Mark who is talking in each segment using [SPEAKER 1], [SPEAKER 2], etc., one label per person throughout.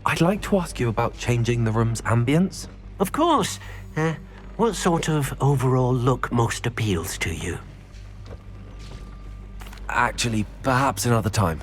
[SPEAKER 1] I'd like to ask you about changing the room's ambience.
[SPEAKER 2] Of course. What sort of overall look most appeals to you?
[SPEAKER 1] Actually, perhaps another time.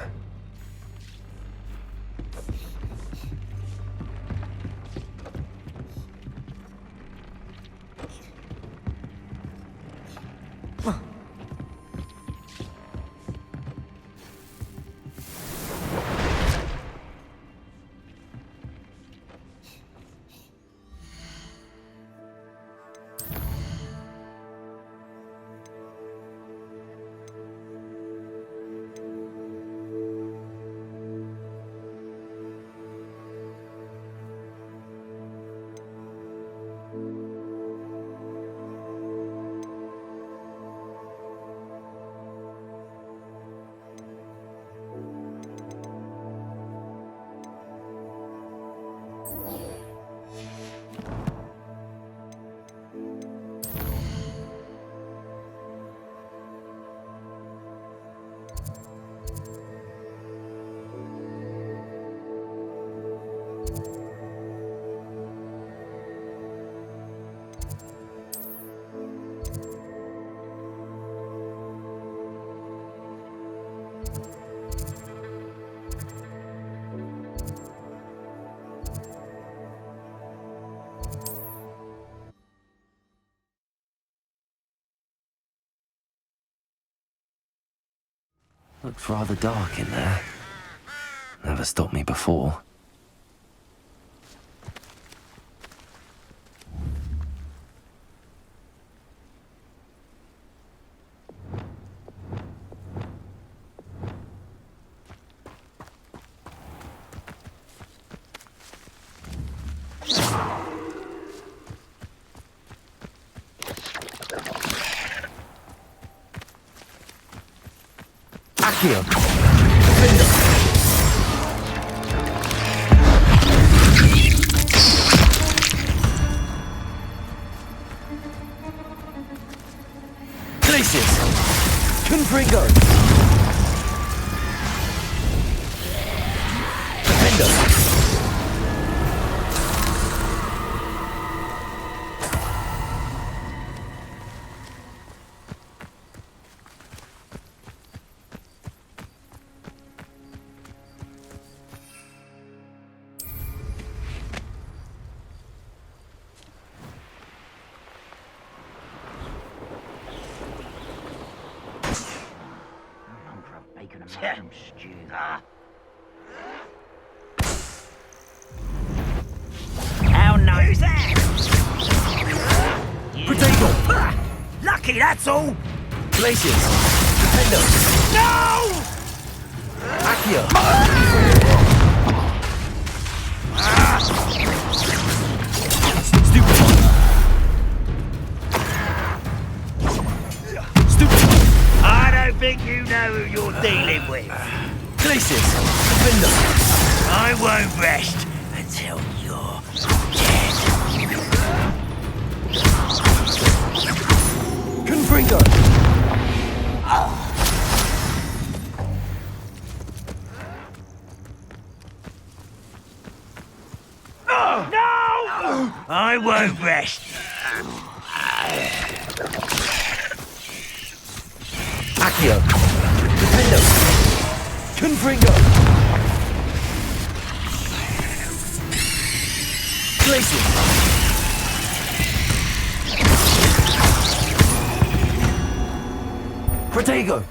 [SPEAKER 1] Looks rather dark in there. Never stopped me before. Accio! Defender! Places! Confringo! Defender!
[SPEAKER 3] How nice. Who's that?
[SPEAKER 1] Potato!
[SPEAKER 3] Lucky, that's all.
[SPEAKER 1] Places! Defender!
[SPEAKER 3] No!
[SPEAKER 1] Accio! Stupid! Stupid!
[SPEAKER 3] I don't think you know who you're dealing with.
[SPEAKER 1] Places! Defender!
[SPEAKER 3] I won't rest until you're dead.
[SPEAKER 1] Confringo!
[SPEAKER 3] No! I won't rest.
[SPEAKER 1] Accio! Defender! Confringo! Places! Protego!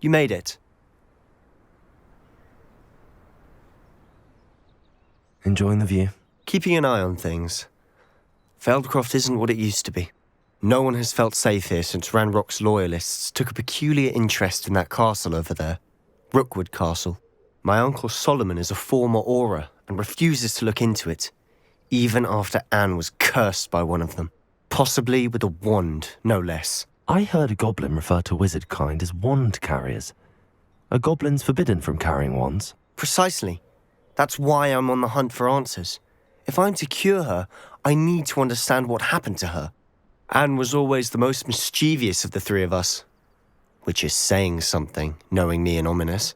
[SPEAKER 4] You made it.
[SPEAKER 1] Enjoying the view?
[SPEAKER 4] Keeping an eye on things. Feldcroft isn't what it used to be. No one has felt safe here since Ranrock's loyalists took a peculiar interest in that castle over there. Rookwood Castle. My uncle Solomon is a former Auror and refuses to look into it, even after Anne was cursed by one of them. Possibly with a wand, no less.
[SPEAKER 1] I heard a goblin refer to wizard kind as wand carriers. Are goblins forbidden from carrying wands?
[SPEAKER 4] Precisely. That's why I'm on the hunt for answers. If I'm to cure her, I need to understand what happened to her. Anne was always the most mischievous of the three of us. Which is saying something, knowing me and ominous.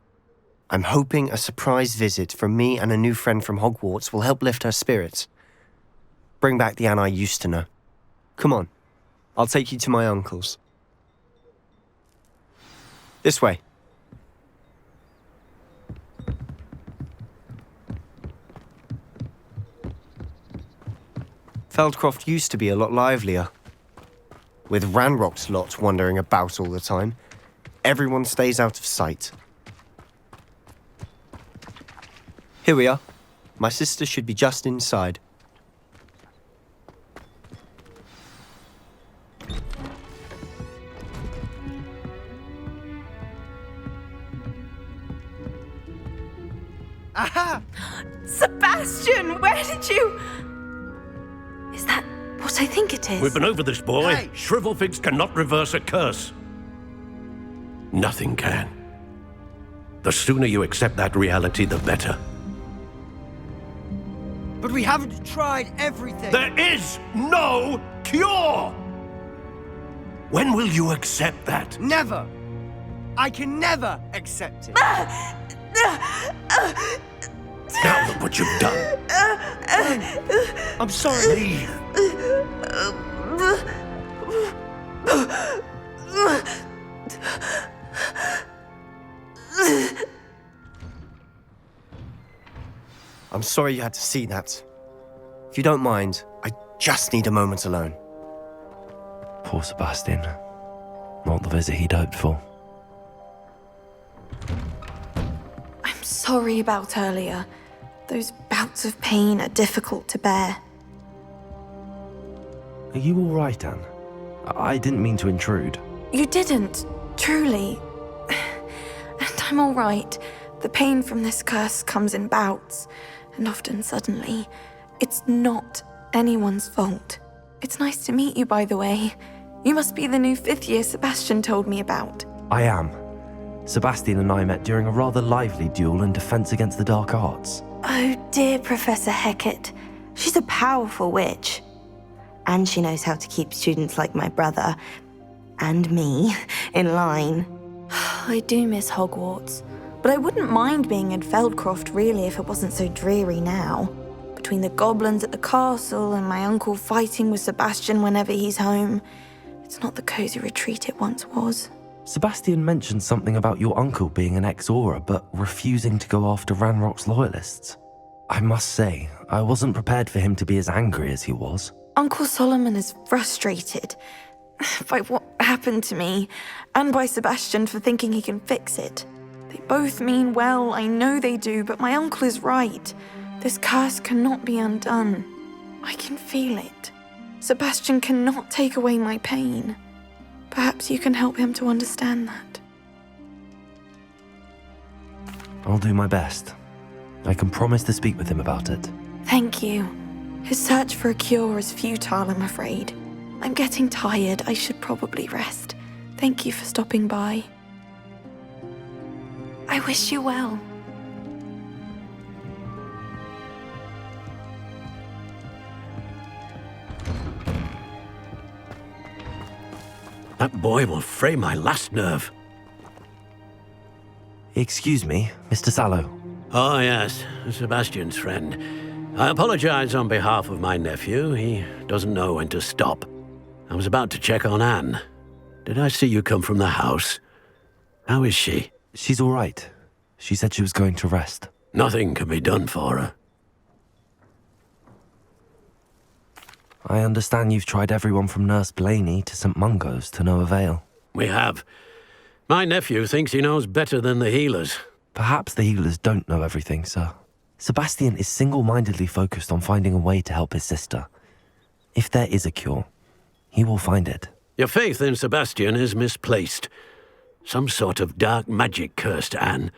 [SPEAKER 4] I'm hoping a surprise visit from me and a new friend from Hogwarts will help lift her spirits. Bring back the Anne I used to know. Come on, I'll take you to my uncle's. This way. Feldcroft used to be a lot livelier. With Ranrock's lot wandering about all the time, everyone stays out of sight. Here we are. My sister should be just inside.
[SPEAKER 5] Aha! Sebastian, where did you... Is that what I think it is?
[SPEAKER 6] We've been over this, boy.
[SPEAKER 5] Hey!
[SPEAKER 6] Shrivelfigs cannot reverse a curse. Nothing can. The sooner you accept that reality, the better.
[SPEAKER 7] But we haven't tried everything.
[SPEAKER 6] There is no cure! When will you accept that?
[SPEAKER 7] Never. I can never accept it.
[SPEAKER 6] Now look what you've done.
[SPEAKER 7] I'm sorry.
[SPEAKER 6] Leave.
[SPEAKER 4] I'm sorry you had to see that. If you don't mind, I just need a moment alone.
[SPEAKER 1] Poor Sebastian. Not the visit he'd hoped for.
[SPEAKER 5] I'm sorry about earlier. Those bouts of pain are difficult to bear.
[SPEAKER 1] Are you all right, Anne? I didn't mean to intrude.
[SPEAKER 5] You didn't, truly. And I'm all right. The pain from this curse comes in bouts, and often suddenly. It's not anyone's fault. It's nice to meet you, by the way. You must be the new 5th year Sebastian told me about.
[SPEAKER 1] I am. Sebastian and I met during a rather lively duel in defense against the dark arts.
[SPEAKER 8] Oh dear, Professor Hecat. She's a powerful witch. And she knows how to keep students like my brother, and me, in line.
[SPEAKER 5] I do miss Hogwarts, but I wouldn't mind being in Feldcroft really if it wasn't so dreary now. Between the goblins at the castle and my uncle fighting with Sebastian whenever he's home, it's not the cozy retreat it once was.
[SPEAKER 1] Sebastian mentioned something about your uncle being an ex-Auror, but refusing to go after Ranrock's loyalists. I must say, I wasn't prepared for him to be as angry as he was.
[SPEAKER 5] Uncle Solomon is frustrated by what happened to me, and by Sebastian for thinking he can fix it. They both mean well, I know they do, but my uncle is right. This curse cannot be undone. I can feel it. Sebastian cannot take away my pain. Perhaps you can help him to understand that.
[SPEAKER 1] I'll do my best. I can promise to speak with him about it.
[SPEAKER 5] Thank you. His search for a cure is futile, I'm afraid. I'm getting tired. I should probably rest. Thank you for stopping by. I wish you well.
[SPEAKER 6] That boy will fray my last nerve.
[SPEAKER 1] Excuse me, Mr. Sallow.
[SPEAKER 6] Oh, yes, Sebastian's friend. I apologize on behalf of my nephew. He doesn't know when to stop. I was about to check on Anne. Did I see you come from the house? How is she?
[SPEAKER 1] She's all right. She said she was going to rest.
[SPEAKER 6] Nothing can be done for her.
[SPEAKER 1] I understand you've tried everyone from Nurse Blaney to St. Mungo's to no avail.
[SPEAKER 6] We have. My nephew thinks he knows better than the healers.
[SPEAKER 1] Perhaps the healers don't know everything, sir. Sebastian is single-mindedly focused on finding a way to help his sister. If there is a cure, he will find it.
[SPEAKER 6] Your faith in Sebastian is misplaced. Some sort of dark magic cursed Anne,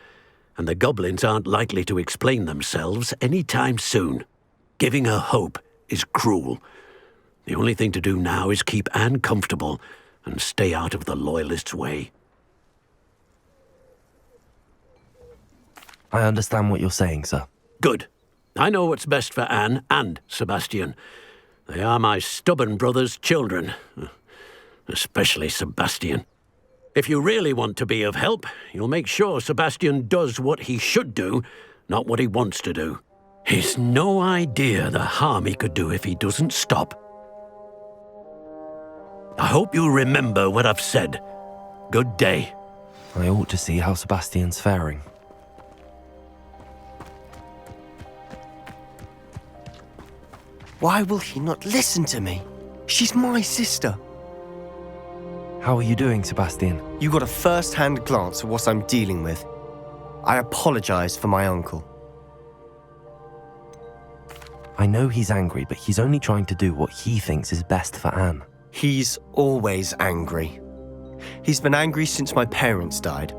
[SPEAKER 6] and the goblins aren't likely to explain themselves any time soon. Giving her hope is cruel. The only thing to do now is keep Anne comfortable and stay out of the Loyalists' way.
[SPEAKER 1] I understand what you're saying, sir.
[SPEAKER 6] Good. I know what's best for Anne and Sebastian. They are my stubborn brother's children. Especially Sebastian. If you really want to be of help, you'll make sure Sebastian does what he should do, not what he wants to do. He's no idea the harm he could do if he doesn't stop. I hope you'll remember what I've said. Good day.
[SPEAKER 1] I ought to see how Sebastian's faring.
[SPEAKER 4] Why will he not listen to me? She's my sister.
[SPEAKER 1] How are you doing, Sebastian?
[SPEAKER 4] You got a first-hand glance at what I'm dealing with. I apologize for my uncle.
[SPEAKER 1] I know he's angry, but he's only trying to do what he thinks is best for Anne.
[SPEAKER 4] He's always angry. He's been angry since my parents died.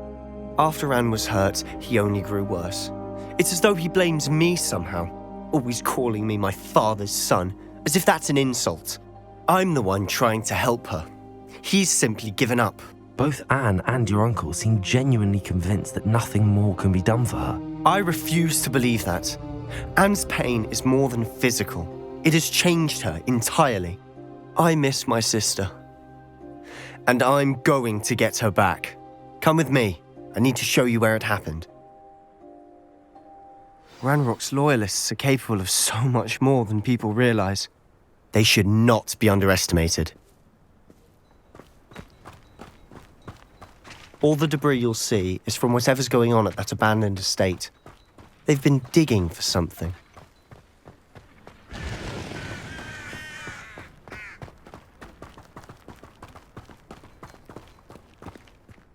[SPEAKER 4] After Anne was hurt, he only grew worse. It's as though he blames me somehow, always calling me my father's son, as if that's an insult. I'm the one trying to help her. He's simply given up.
[SPEAKER 1] Both Anne and your uncle seem genuinely convinced that nothing more can be done for her.
[SPEAKER 4] I refuse to believe that. Anne's pain is more than physical. It has changed her entirely. I miss my sister. And I'm going to get her back. Come with me. I need to show you where it happened. Ranrock's loyalists are capable of so much more than people realize. They should not be underestimated. All the debris you'll see is from whatever's going on at that abandoned estate. They've been digging for something.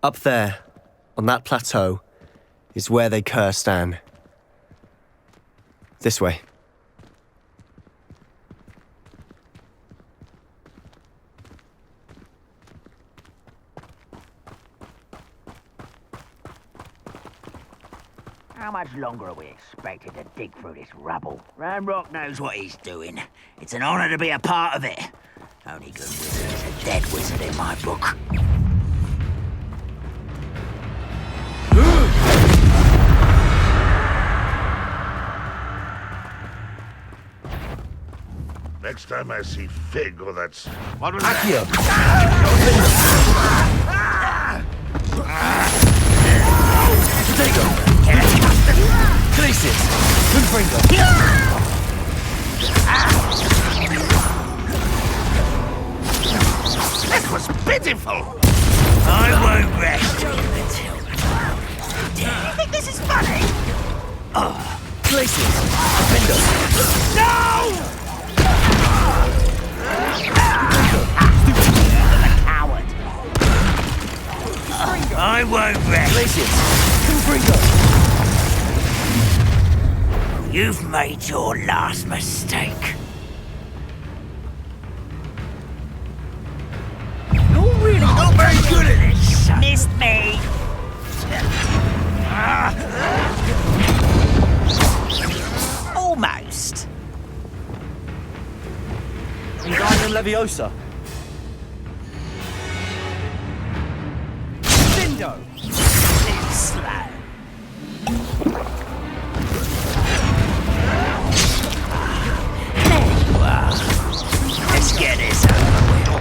[SPEAKER 4] Up there, on that plateau, is where they cursed Anne. This way.
[SPEAKER 3] How much longer are we expected to dig through this rubble? Ranrock knows what he's doing. It's an honor to be a part of it. Only good wizard is a dead wizard in my book.
[SPEAKER 9] Next time I see Fig or that's...
[SPEAKER 3] What was that?
[SPEAKER 9] That was pitiful!
[SPEAKER 3] I won't rest until you think this is funny? No! Coward! I won't rest. You've made your last mistake. You're really not very good at this. Missed me. Almost.
[SPEAKER 7] Wingardium Leviosa. Cindo.
[SPEAKER 3] Live slow. There you are. Let's get this over with.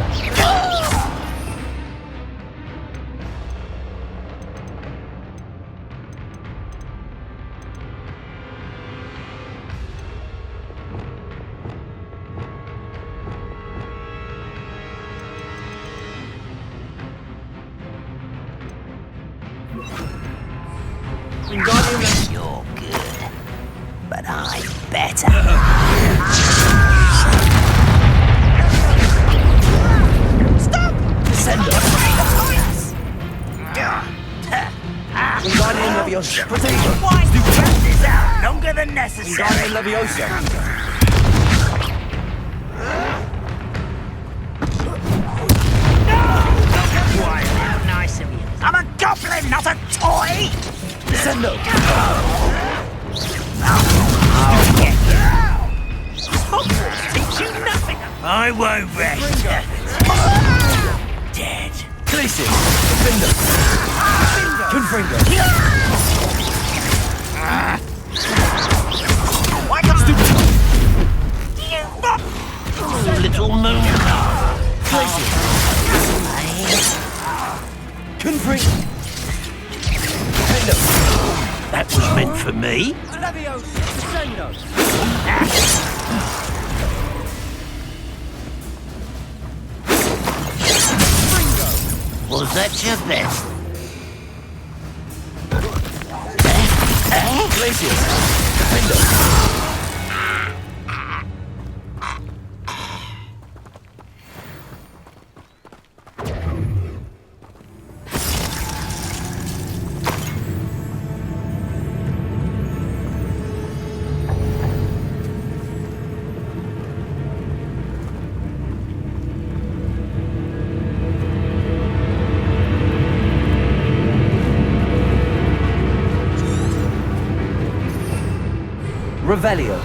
[SPEAKER 9] Leviosa!
[SPEAKER 3] Why stretch this out longer than necessary?
[SPEAKER 7] Leviosa!
[SPEAKER 3] Why, how nice of you. I'm a goblin, not a toy!
[SPEAKER 7] Sendo!
[SPEAKER 3] I'll get you. Hogwarts teach you nothing. I won't rest. Dead.
[SPEAKER 7] Glacius! Defender! Confringo!
[SPEAKER 3] Why can't you little moon?
[SPEAKER 7] Glacius! Confringo! Defender!
[SPEAKER 3] That was meant for me.
[SPEAKER 7] Leviosa! Sendo!
[SPEAKER 3] Was that your best?
[SPEAKER 7] Glacius! Defender! Revelio.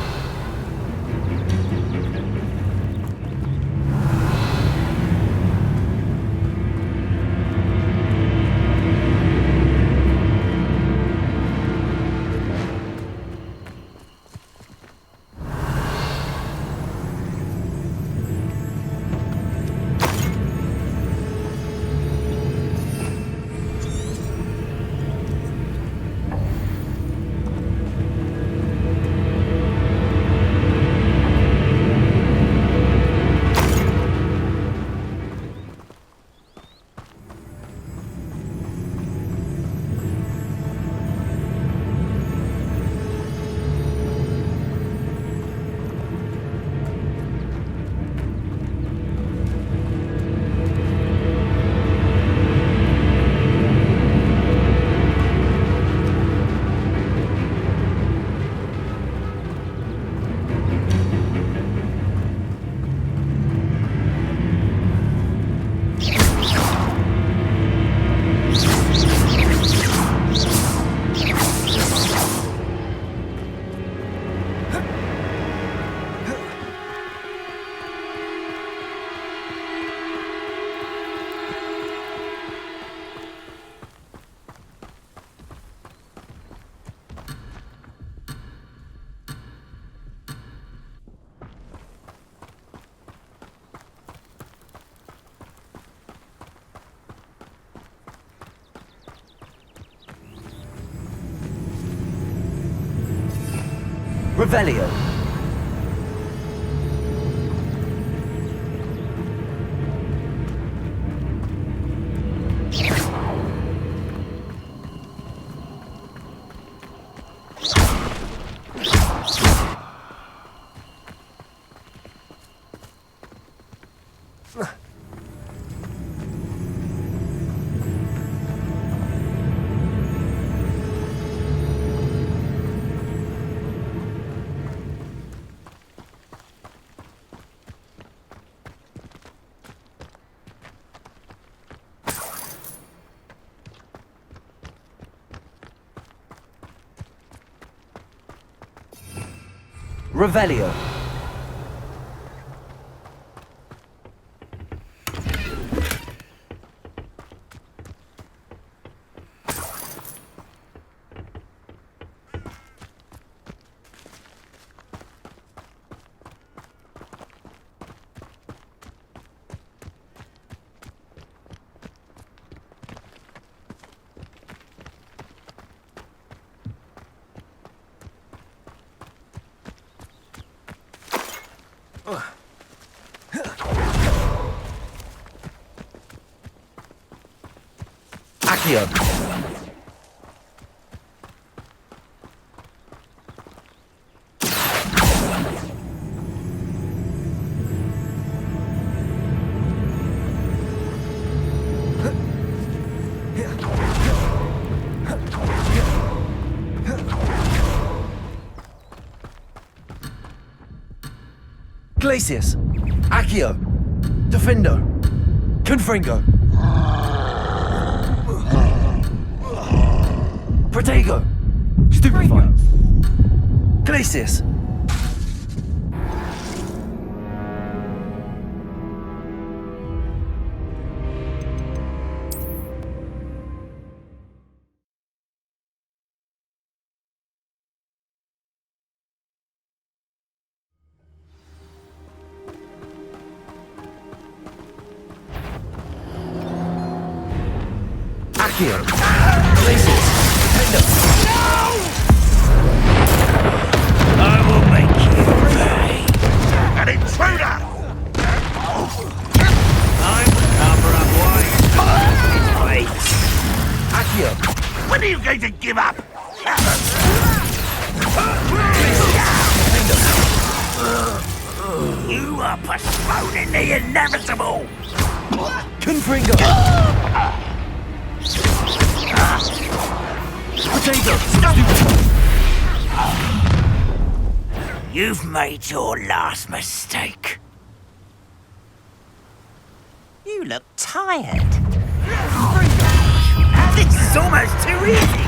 [SPEAKER 7] Revelio. Revelio. Accio.
[SPEAKER 1] Glacius! Accio! Defindo! Confringo! Protego! Stupefy! Glacius! Accio! Glacius! Defender!
[SPEAKER 3] I will make you pay.
[SPEAKER 9] An intruder!
[SPEAKER 3] I'm the cover-up white.
[SPEAKER 1] Accio!
[SPEAKER 9] When are you going to give up?
[SPEAKER 3] You are postponing the inevitable.
[SPEAKER 1] Confringo! Protego!
[SPEAKER 3] You've made your last mistake.
[SPEAKER 2] You look tired.
[SPEAKER 3] This is almost too easy.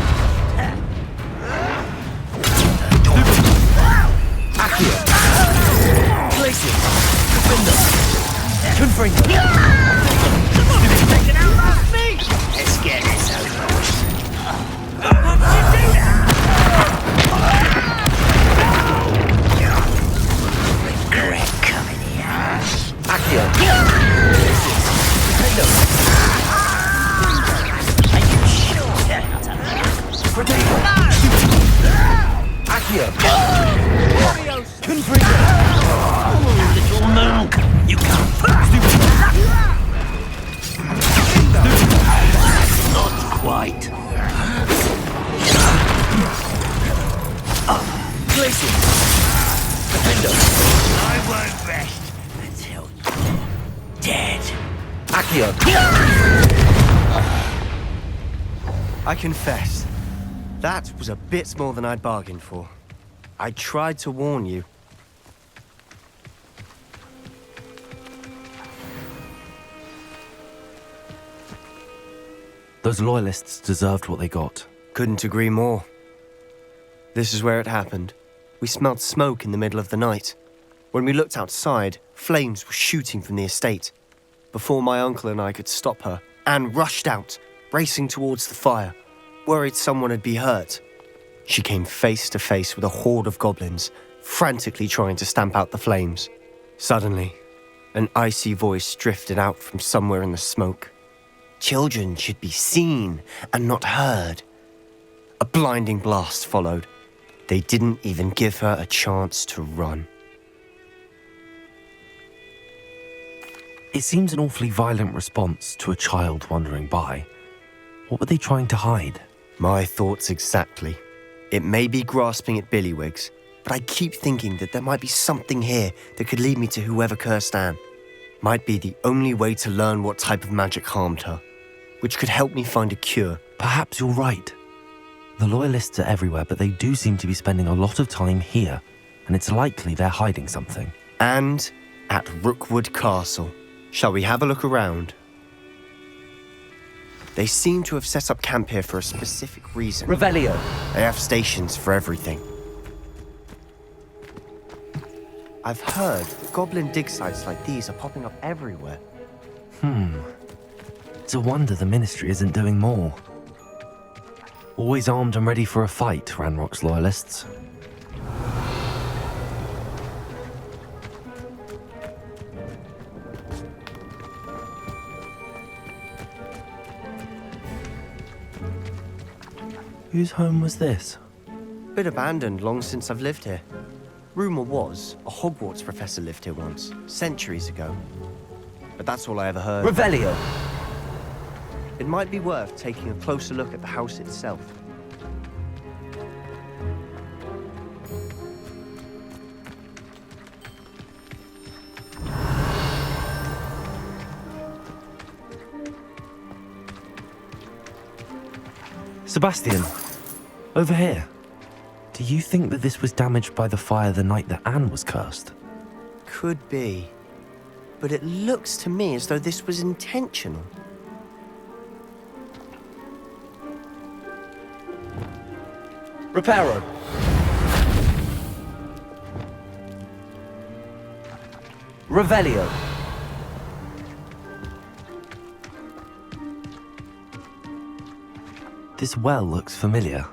[SPEAKER 1] Accio! Glacius! Defender! Confringo!
[SPEAKER 3] Take it out last me. Let's get this over with. What did you do now? Regret coming here.
[SPEAKER 1] Accio! Glacius! Defender!
[SPEAKER 3] Are you sure you're not alive?
[SPEAKER 1] Protego! Accio! Confringo!
[SPEAKER 3] Little monk, you can't first. Not quite.
[SPEAKER 1] Glacius! Defender!
[SPEAKER 3] I won't rest until you're dead.
[SPEAKER 1] Accio!
[SPEAKER 4] I confess, that was a bit more than I'd bargained for. I tried to warn you.
[SPEAKER 1] Those loyalists deserved what they got.
[SPEAKER 4] Couldn't agree more. This is where it happened. We smelled smoke in the middle of the night. When we looked outside, flames were shooting from the estate. Before my uncle and I could stop her, Anne rushed out, racing towards the fire, worried someone had been hurt. She came face to face with a horde of goblins, frantically trying to stamp out the flames. Suddenly, an icy voice drifted out from somewhere in the smoke. Children should be seen and not heard. A blinding blast followed. They didn't even give her a chance to run.
[SPEAKER 1] It seems an awfully violent response to a child wandering by. What were they trying to hide?
[SPEAKER 4] My thoughts exactly. It may be grasping at Billywigs, but I keep thinking that there might be something here that could lead me to whoever cursed Anne. Might be the only way to learn what type of magic harmed her, which could help me find a cure.
[SPEAKER 1] Perhaps you're right. The loyalists are everywhere, but they do seem to be spending a lot of time here, and it's likely they're hiding something.
[SPEAKER 4] And at Rookwood Castle. Shall we have a look around? They seem to have set up camp here for a specific reason.
[SPEAKER 1] Revelio!
[SPEAKER 4] They have stations for everything. I've heard that goblin dig sites like these are popping up everywhere.
[SPEAKER 1] It's a wonder the Ministry isn't doing more. Always armed and ready for a fight, Ranrock's loyalists. Whose home was this?
[SPEAKER 4] Bit abandoned long since I've lived here. Rumour was a Hogwarts professor lived here once, centuries ago. But that's all I ever heard.
[SPEAKER 1] Revelio!
[SPEAKER 4] It might be worth taking a closer look at the house itself.
[SPEAKER 1] Sebastian, over here. Do you think that this was damaged by the fire the night that Anne was cursed?
[SPEAKER 4] Could be. But it looks to me as though this was intentional.
[SPEAKER 1] Reparo. Revelio. This well looks familiar.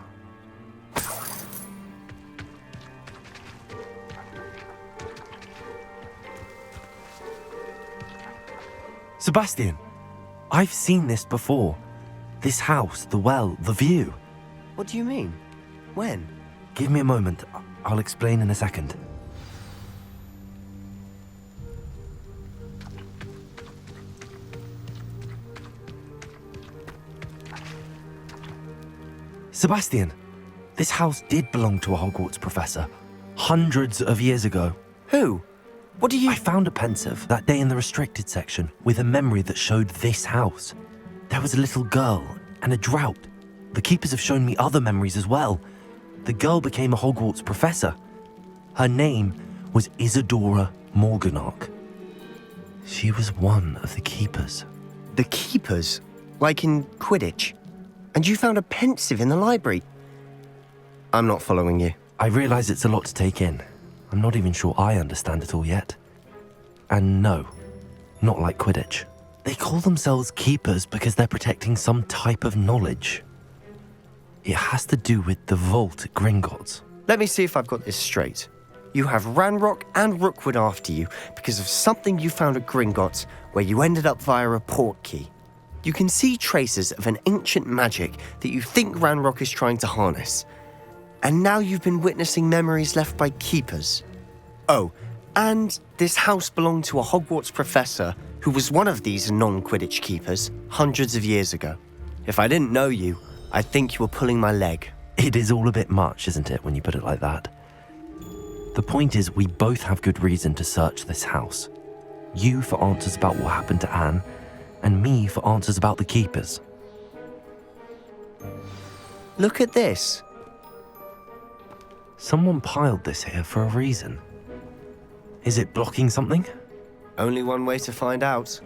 [SPEAKER 1] Sebastian, I've seen this before. This house, the well, the view.
[SPEAKER 4] What do you mean? When?
[SPEAKER 1] Give me a moment. I'll explain in a second. Sebastian, this house did belong to a Hogwarts professor. Hundreds of years ago.
[SPEAKER 4] Who? What do you...
[SPEAKER 1] I found a pensive that day in the restricted section with a memory that showed this house. There was a little girl and a drought. The keepers have shown me other memories as well. The girl became a Hogwarts professor. Her name was Isadora Morganach. She was one of the keepers.
[SPEAKER 4] The keepers? Like in Quidditch? And you found a pensive in the library? I'm not following you.
[SPEAKER 1] I realize it's a lot to take in. I'm not even sure I understand it all yet. And no, not like Quidditch. They call themselves keepers because they're protecting some type of knowledge. It has to do with the vault at Gringotts.
[SPEAKER 4] Let me see if I've got this straight. You have Ranrock and Rookwood after you because of something you found at Gringotts where you ended up via a port key. You can see traces of an ancient magic that you think Ranrock is trying to harness. And now you've been witnessing memories left by keepers. Oh, and this house belonged to a Hogwarts professor who was one of these non-Quidditch keepers hundreds of years ago. If I didn't know you, I'd think you were pulling my leg.
[SPEAKER 1] It is all a bit much, isn't it, when you put it like that? The point is, we both have good reason to search this house. You for answers about what happened to Anne, and me for answers about the keepers.
[SPEAKER 4] Look at this.
[SPEAKER 1] Someone piled this here for a reason. Is it blocking something?
[SPEAKER 4] Only one way to find out.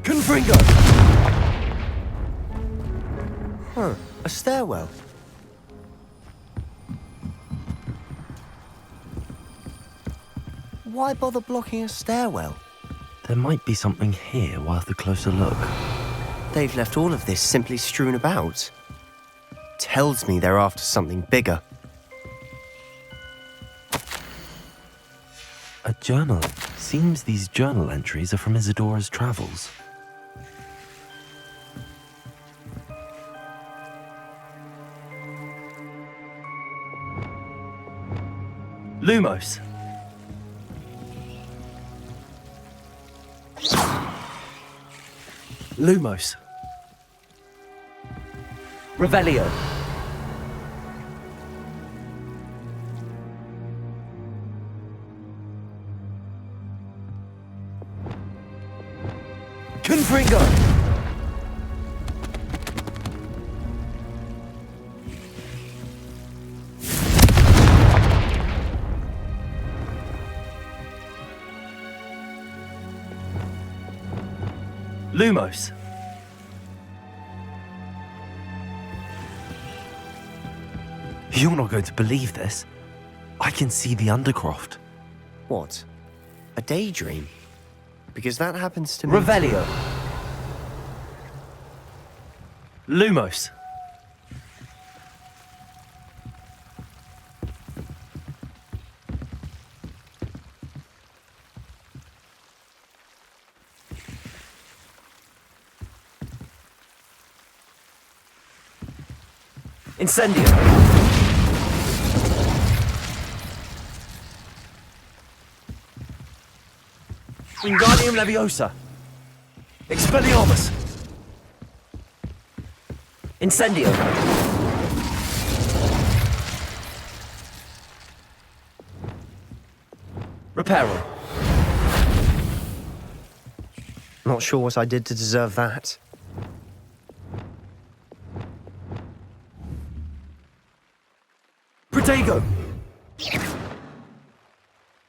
[SPEAKER 1] Confringo!
[SPEAKER 4] Huh, a stairwell. Why bother blocking a stairwell?
[SPEAKER 1] There might be something here worth a closer look.
[SPEAKER 4] They've left all of this simply strewn about. Tells me they're after something bigger.
[SPEAKER 1] A journal. Seems these journal entries are from Isadora's travels. Lumos. Lumos. Revelio. Confringo. Lumos. You're not going to believe this. I can see the Undercroft.
[SPEAKER 4] What? A daydream? Because that happens to me.
[SPEAKER 1] Revelio. Lumos. Incendio. Wingardium Leviosa. Expelliarmus. Incendio. Reparo.
[SPEAKER 4] Not sure what I did to deserve that.
[SPEAKER 1] Protego!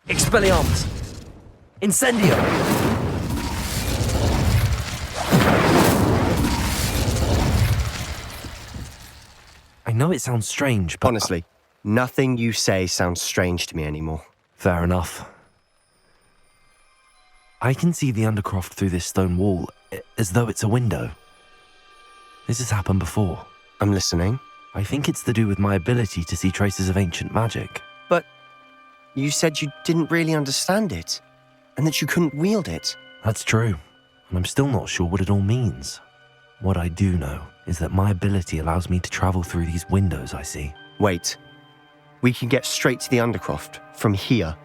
[SPEAKER 1] Expelliarmus! Incendio! I know it sounds strange, but...
[SPEAKER 4] Honestly, nothing you say sounds strange to me anymore.
[SPEAKER 1] Fair enough. I can see the Undercroft through this stone wall, as though it's a window. This has happened before.
[SPEAKER 4] I'm listening.
[SPEAKER 1] I think it's to do with my ability to see traces of ancient magic.
[SPEAKER 4] But you said you didn't really understand it, and that you couldn't wield it.
[SPEAKER 1] That's true, and I'm still not sure what it all means. What I do know is that my ability allows me to travel through these windows I see.
[SPEAKER 4] Wait. We can get straight to the Undercroft from here.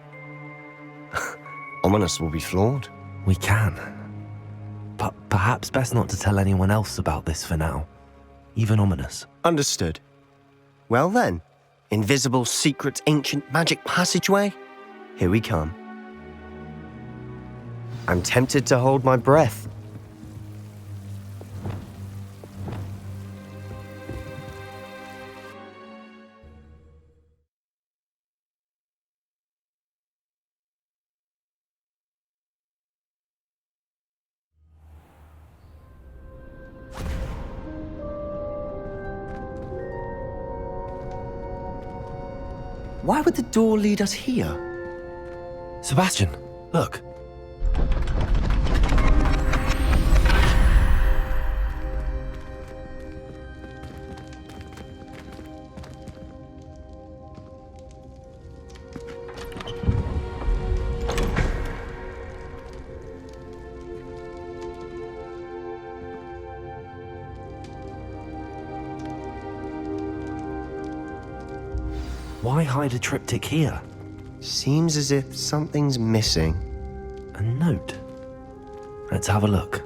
[SPEAKER 4] Ominous will be floored.
[SPEAKER 1] We can. But perhaps best not to tell anyone else about this for now. Even Ominous.
[SPEAKER 4] Understood. Well then, invisible, secret, ancient magic passageway? Here we come. I'm tempted to hold my breath. Why would the door lead us here?
[SPEAKER 1] Sebastian, look. Why hide a triptych here?
[SPEAKER 4] Seems as if something's missing.
[SPEAKER 1] A note. Let's have a look.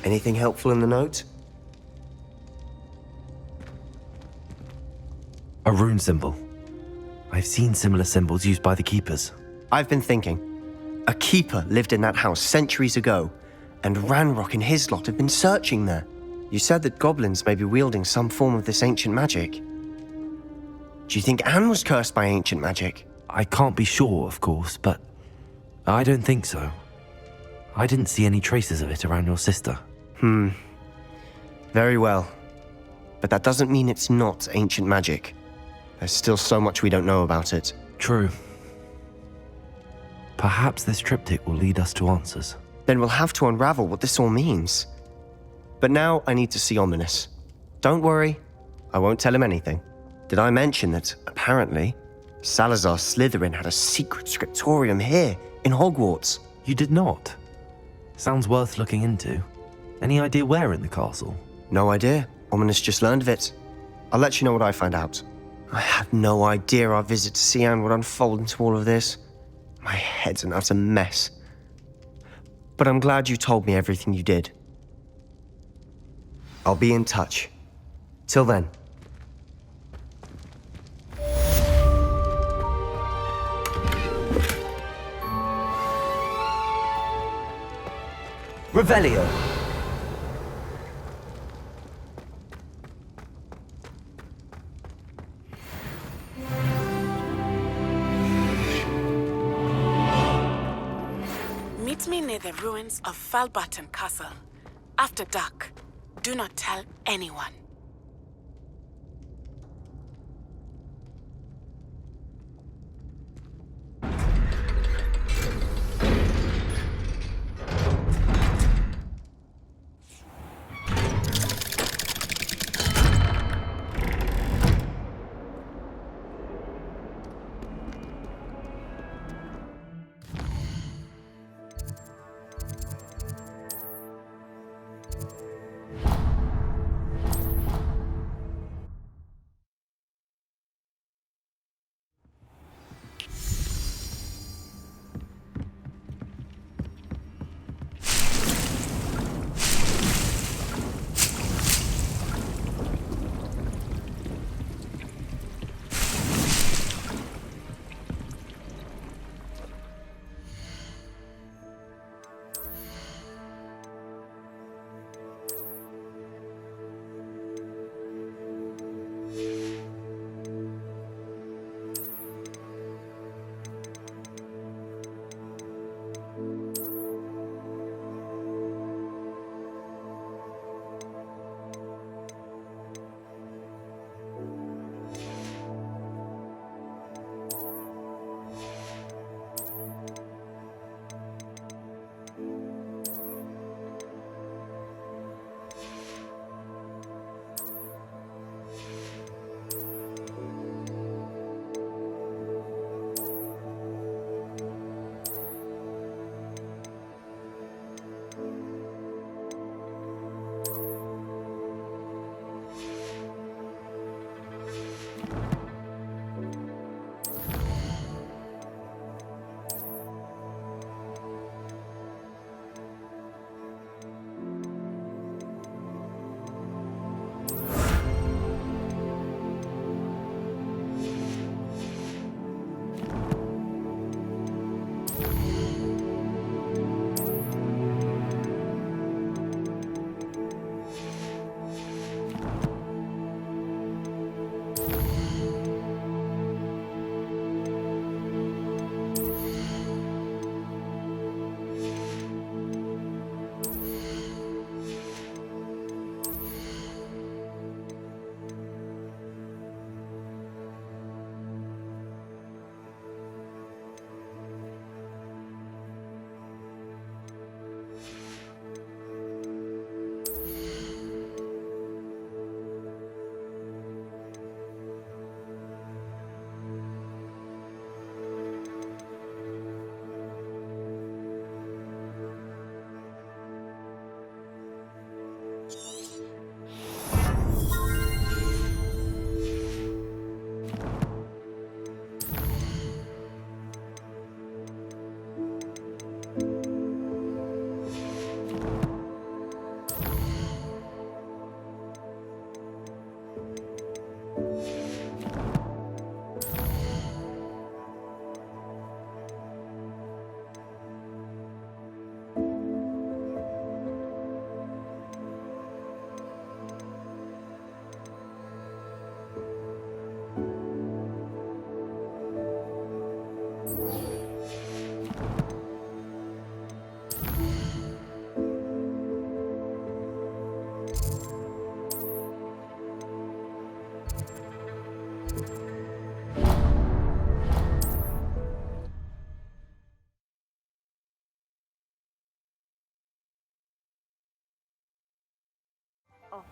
[SPEAKER 4] Anything helpful in the note?
[SPEAKER 1] A rune symbol. I've seen similar symbols used by the Keepers.
[SPEAKER 4] I've been thinking. A keeper lived in that house centuries ago, and Ranrock and his lot have been searching there. You said that goblins may be wielding some form of this ancient magic. Do you think Anne was cursed by ancient magic?
[SPEAKER 1] I can't be sure, of course, but I don't think so. I didn't see any traces of it around your sister.
[SPEAKER 4] Very well. But that doesn't mean it's not ancient magic. There's still so much we don't know about it.
[SPEAKER 1] True. Perhaps this triptych will lead us to answers.
[SPEAKER 4] Then we'll have to unravel what this all means. But now I need to see Ominous. Don't worry, I won't tell him anything. Did I mention that, apparently, Salazar Slytherin had a secret scriptorium here, in Hogwarts?
[SPEAKER 1] You did not? Sounds worth looking into. Any idea where in the castle?
[SPEAKER 4] No idea. Ominous just learned of it. I'll let you know what I find out. I had no idea our visit to Sian would unfold into all of this. My head's an utter mess. But I'm glad you told me everything you did. I'll be in touch. Till then.
[SPEAKER 1] Revelio.
[SPEAKER 10] Meet me near the ruins of Sparten Castle. After dark. Do not tell anyone.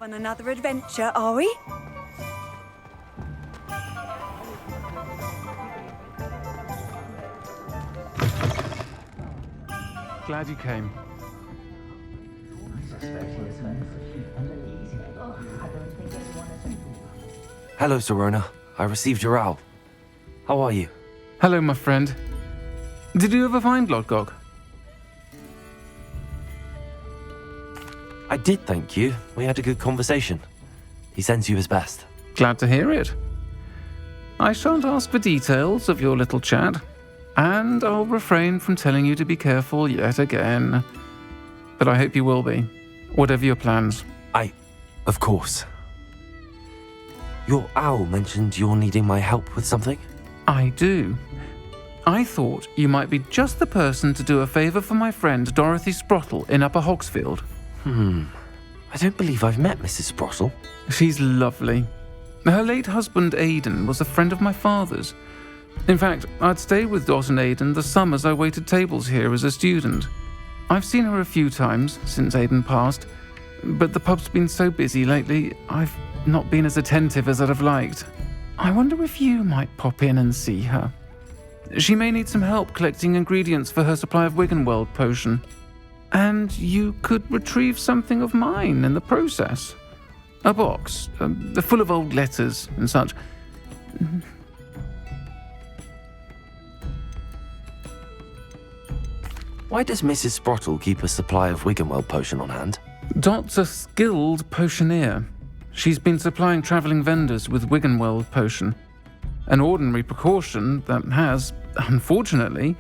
[SPEAKER 11] On another adventure, are we?
[SPEAKER 12] Glad you came.
[SPEAKER 1] Hello, Serna. I received your owl. How are you?
[SPEAKER 12] Hello, my friend. Did you ever find Lodgok?
[SPEAKER 1] I did, thank you. We had a good conversation. He sends you his best.
[SPEAKER 12] Glad to hear it. I shan't ask for details of your little chat, and I'll refrain from telling you to be careful yet again. But I hope you will be, whatever your plans.
[SPEAKER 1] Of course. Your owl mentioned you're needing my help with something?
[SPEAKER 12] I do. I thought you might be just the person to do a favour for my friend Dorothy Sprottle in Upper Hogsfield.
[SPEAKER 1] I don't believe I've met Mrs. Sprottle.
[SPEAKER 12] She's lovely. Her late husband Aidan was a friend of my father's. In fact, I'd stayed with Dot and Aidan the summers I waited tables here as a student. I've seen her a few times since Aidan passed, but the pub's been so busy lately, I've not been as attentive as I'd have liked. I wonder if you might pop in and see her. She may need some help collecting ingredients for her supply of Wiggenweld potion. And you could retrieve something of mine in the process. A box, full of old letters and such.
[SPEAKER 1] Why does Mrs. Sprottle keep a supply of Wiggenweld potion on hand?
[SPEAKER 12] Dot's a skilled potioneer. She's been supplying travelling vendors with Wiggenweld potion. An ordinary precaution that has, unfortunately,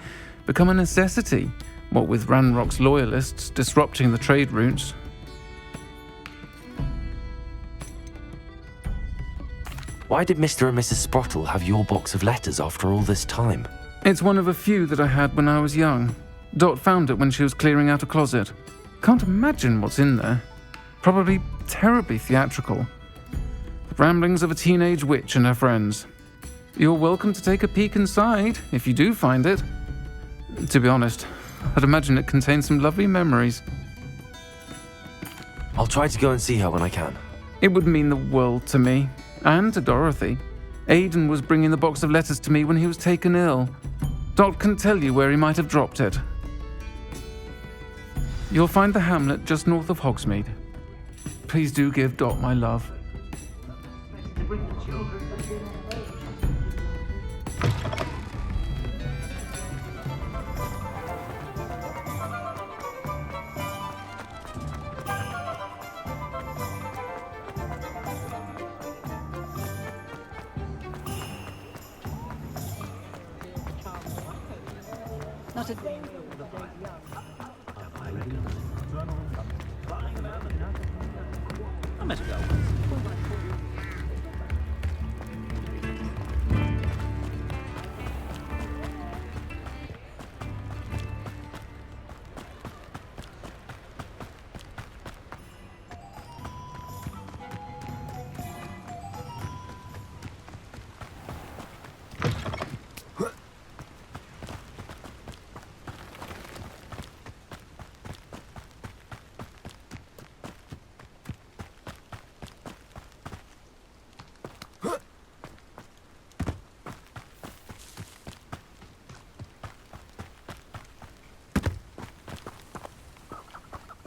[SPEAKER 12] become a necessity, what with Ranrock's loyalists disrupting the trade routes.
[SPEAKER 1] Why did Mr. and Mrs. Sprottle have your box of letters after all this time?
[SPEAKER 12] It's one of a few that I had when I was young. Dot found it when she was clearing out a closet. Can't imagine what's in there. Probably terribly theatrical. The ramblings of a teenage witch and her friends. You're welcome to take a peek inside, if you do find it. To be honest, I'd imagine it contains some lovely memories.
[SPEAKER 1] I'll try to go and see her when I can.
[SPEAKER 12] It would mean the world to me, and to Dorothy. Aidan was bringing the box of letters to me when he was taken ill. Dot can tell you where he might have dropped it. You'll find the hamlet just north of Hogsmeade. Please do give Dot my love.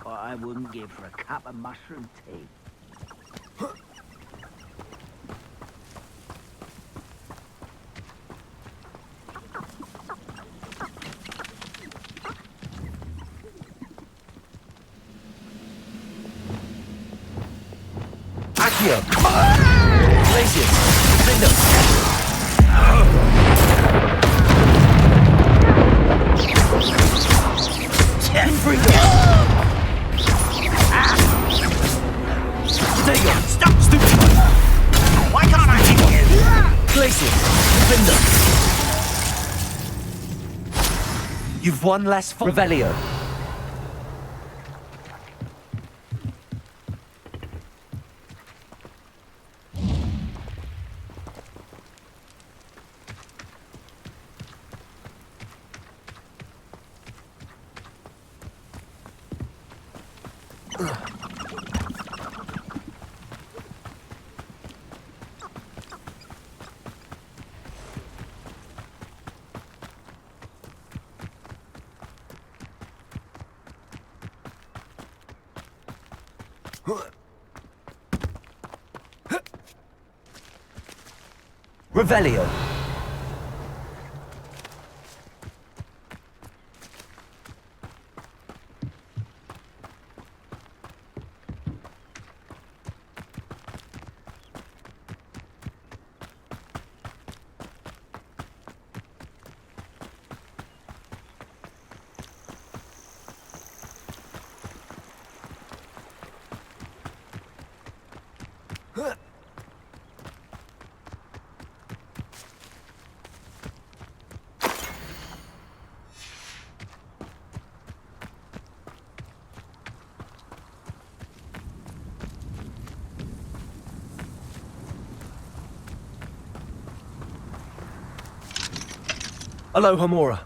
[SPEAKER 3] What I wouldn't give for a cup of mushroom tea.
[SPEAKER 1] Accio! Glacius! Defender!
[SPEAKER 3] Stop! Stupid! Why can't I hit you?
[SPEAKER 1] Glacius! Defender! You've one less for Revelio. Revelio. Aloha Mora.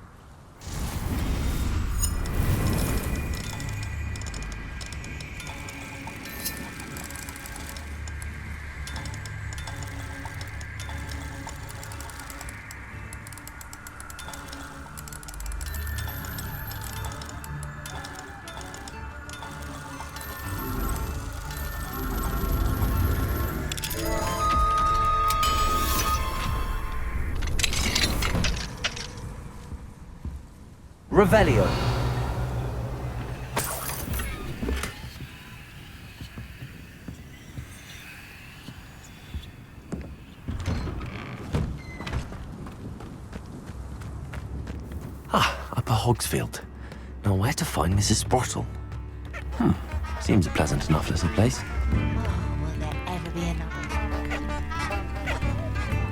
[SPEAKER 1] Revelio. Upper Hogsfield. Now where to find Mrs. Sparten? Seems a pleasant enough little place.
[SPEAKER 13] Will there ever be another?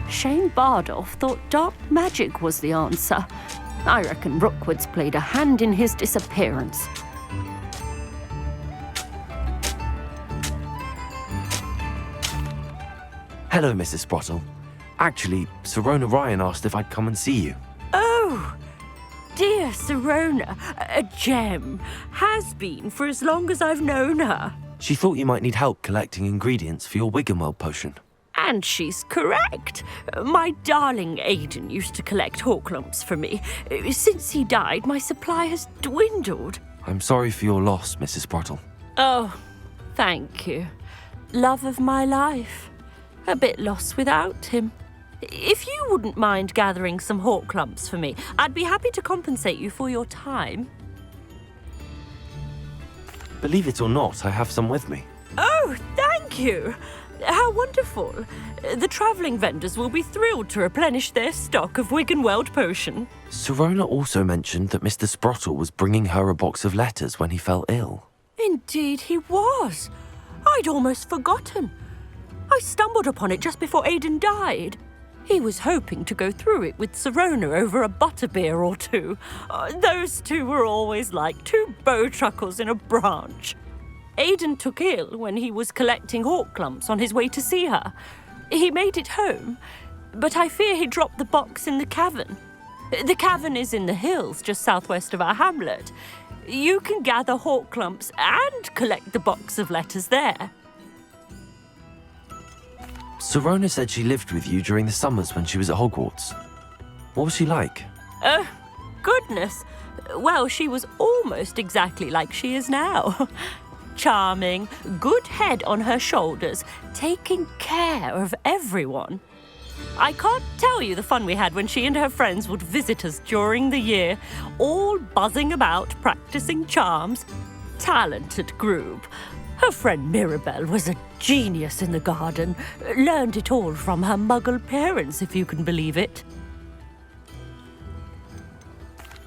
[SPEAKER 13] Shane Bardolph thought dark magic was the answer. I reckon Rookwood's played a hand in his disappearance.
[SPEAKER 1] Hello, Mrs. Sparten. Actually, Serna Ryan asked if I'd come and see you.
[SPEAKER 13] Oh, dear Serna, a gem. Has been for as long as I've known her.
[SPEAKER 1] She thought you might need help collecting ingredients for your Wiggenweld potion.
[SPEAKER 13] And she's correct. My darling Aidan used to collect hawklumps for me. Since he died, my supply has dwindled.
[SPEAKER 1] I'm sorry for your loss, Mrs. Sparten.
[SPEAKER 13] Oh, thank you. Love of my life. A bit lost without him. If you wouldn't mind gathering some hawklumps for me, I'd be happy to compensate you for your time.
[SPEAKER 1] Believe it or not, I have some with me.
[SPEAKER 13] Oh, thank you. How wonderful. The travelling vendors will be thrilled to replenish their stock of Wiggenweld potion.
[SPEAKER 1] Serna also mentioned that Mr. Sprottle was bringing her a box of letters when he fell ill.
[SPEAKER 13] Indeed he was. I'd almost forgotten. I stumbled upon it just before Aidan died. He was hoping to go through it with Serna over a butterbeer or two. Those two were always like two bowtruckles in a branch. Aidan took ill when he was collecting hawklumps on his way to see her. He made it home, but I fear he dropped the box in the cavern. The cavern is in the hills just southwest of our hamlet. You can gather hawklumps and collect the box of letters there.
[SPEAKER 1] Serna said she lived with you during the summers when she was at Hogwarts. What was she like?
[SPEAKER 13] Goodness. Well, she was almost exactly like she is now. Charming, good head on her shoulders, taking care of everyone. I can't tell you the fun we had when she and her friends would visit us during the year, all buzzing about, practicing charms. Talented group. Her friend Mirabelle was a genius in the garden. Learned it all from her muggle parents, if you can believe it.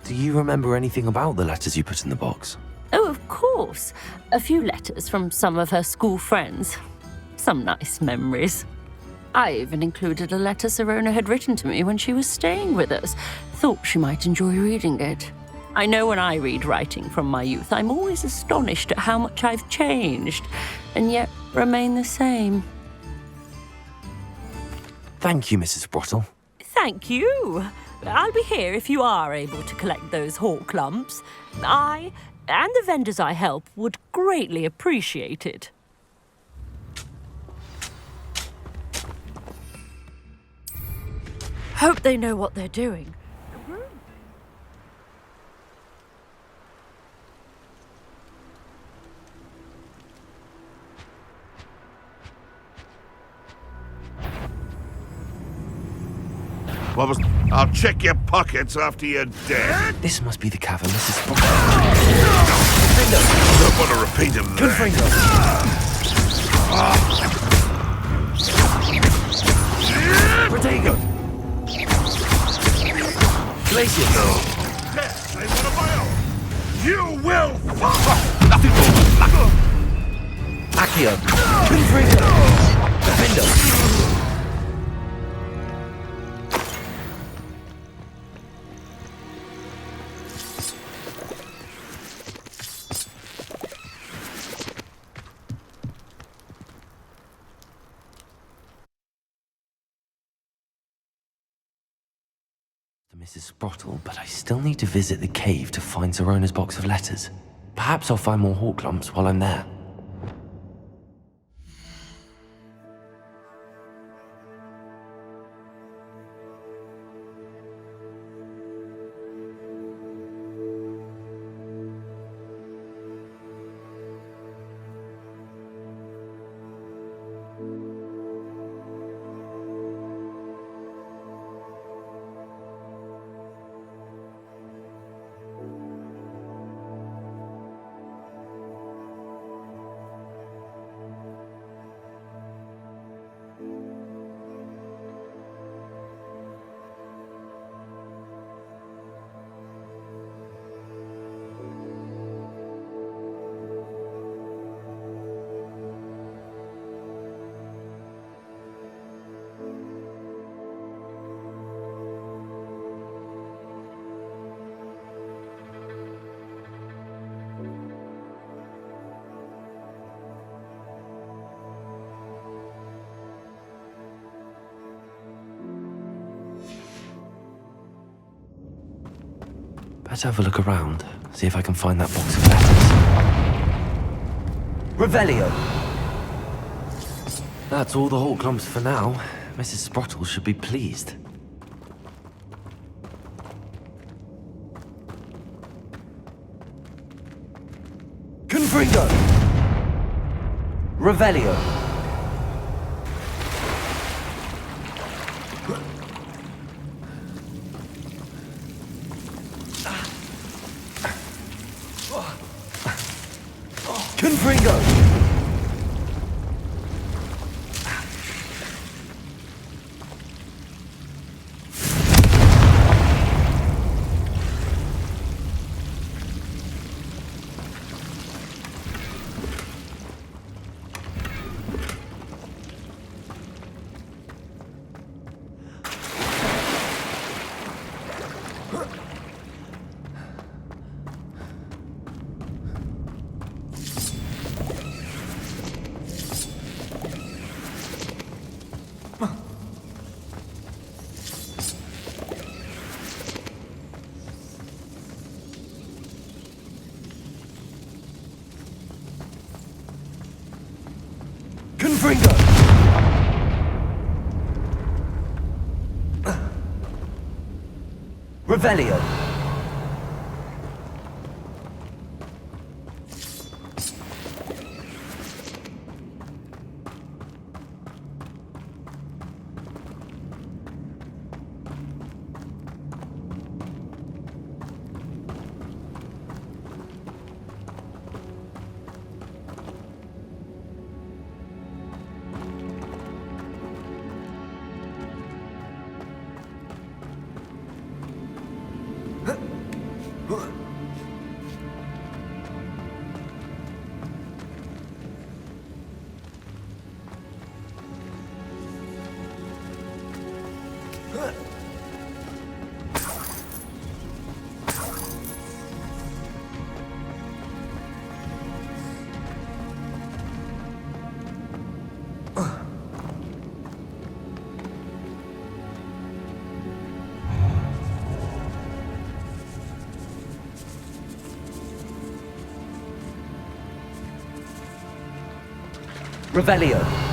[SPEAKER 1] Do you remember anything about the letters you put in the box?
[SPEAKER 13] Oh, of course. A few letters from some of her school friends. Some nice memories. I even included a letter Serna had written to me when she was staying with us. Thought she might enjoy reading it. I know when I read writing from my youth, I'm always astonished at how much I've changed, and yet remain the same.
[SPEAKER 1] Thank you, Mrs. Sparten.
[SPEAKER 13] Thank you. I'll be here if you are able to collect those hawklumps. I and the vendors I help would greatly appreciate it. Hope they know what they're doing.
[SPEAKER 9] What was... I'll check your pockets after you're dead.
[SPEAKER 1] This must be the cavern. This is Sparten.
[SPEAKER 9] I don't want to repeat him there.
[SPEAKER 1] Protego! Glacier!
[SPEAKER 9] Yes, they want my own. You will
[SPEAKER 1] Nothing more! Accio! Confringo! Defendo! Mrs. Sprottle, but I still need to visit the cave to find Serna's box of letters. Perhaps I'll find more hawk lumps while I'm there. Better have a look around, see if I can find that box of letters. Revelio! That's all the hawk lumps for now. Mrs. Sprottle should be pleased. Confringo! Revelio! Confringo! Confringo! Revelio! Revelio!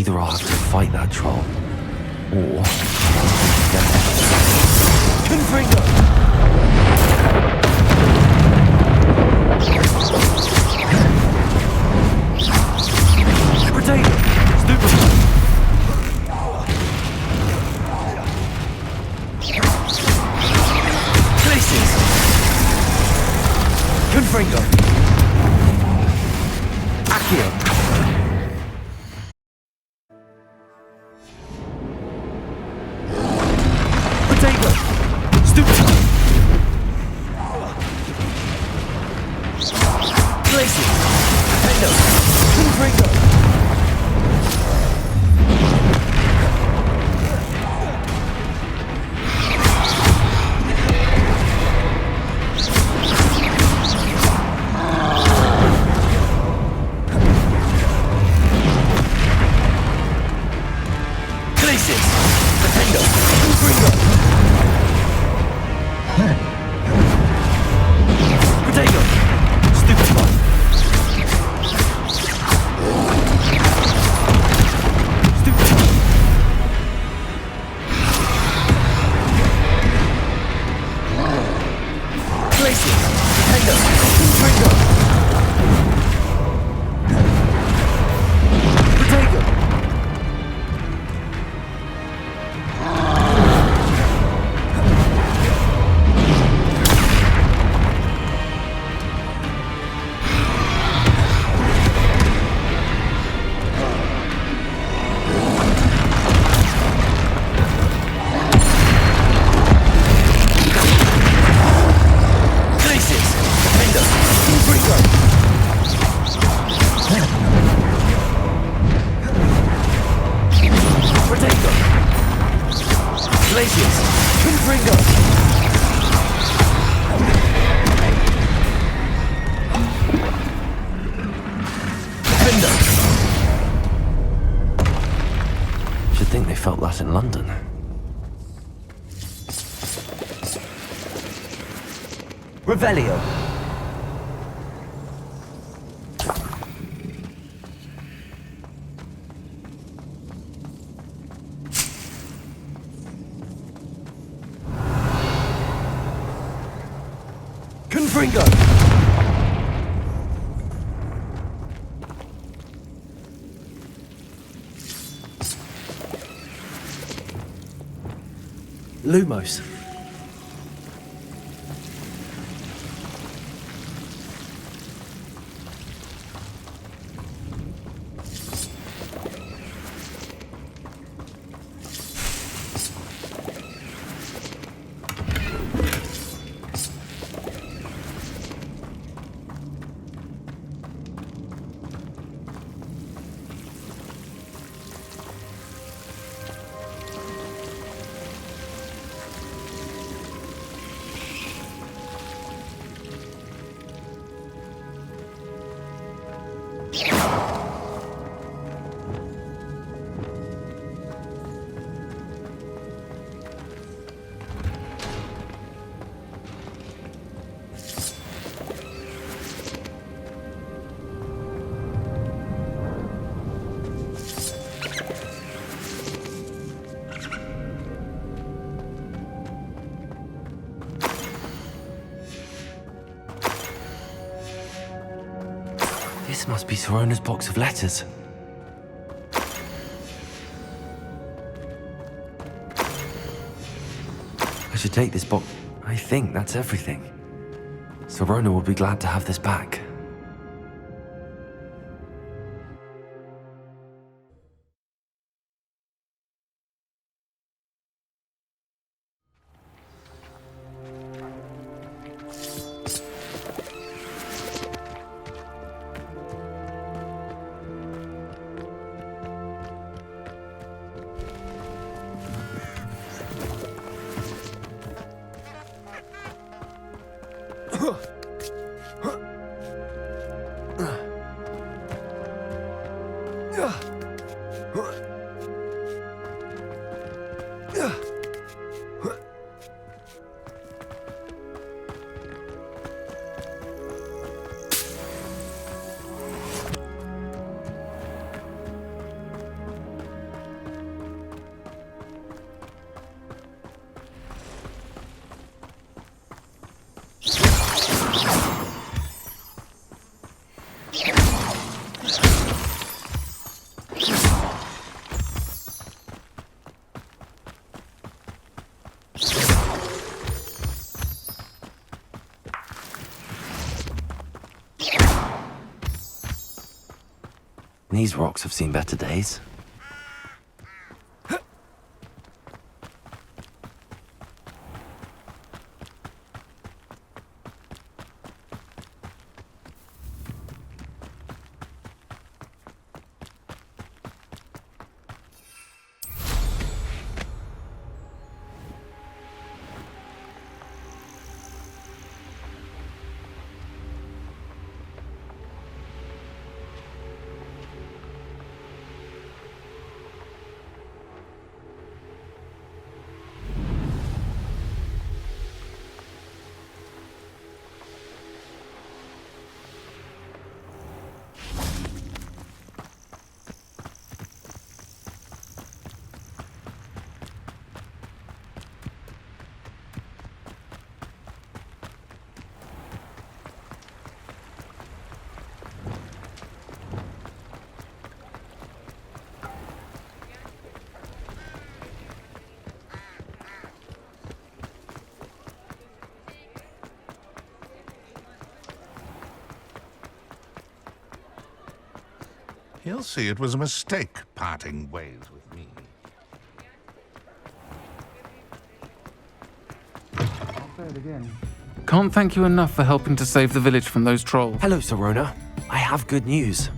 [SPEAKER 1] Either I'll have to fight that troll, or... Confringo! Potato! Stupid! Places! Confringo! Accio! Potato! Stupid! Places! Pendo! Confringo! Should think they felt that in London. Revelio. Confringo. Lumos. This must be Serna's box of letters. I should take this box. I think that's everything. Serna will be glad to have this back. These rocks have seen better days.
[SPEAKER 9] He'll see it was a mistake parting ways with me.
[SPEAKER 12] I'll say it again. Can't thank you enough for helping to save the village from those trolls.
[SPEAKER 1] Hello, Serna. I have good news.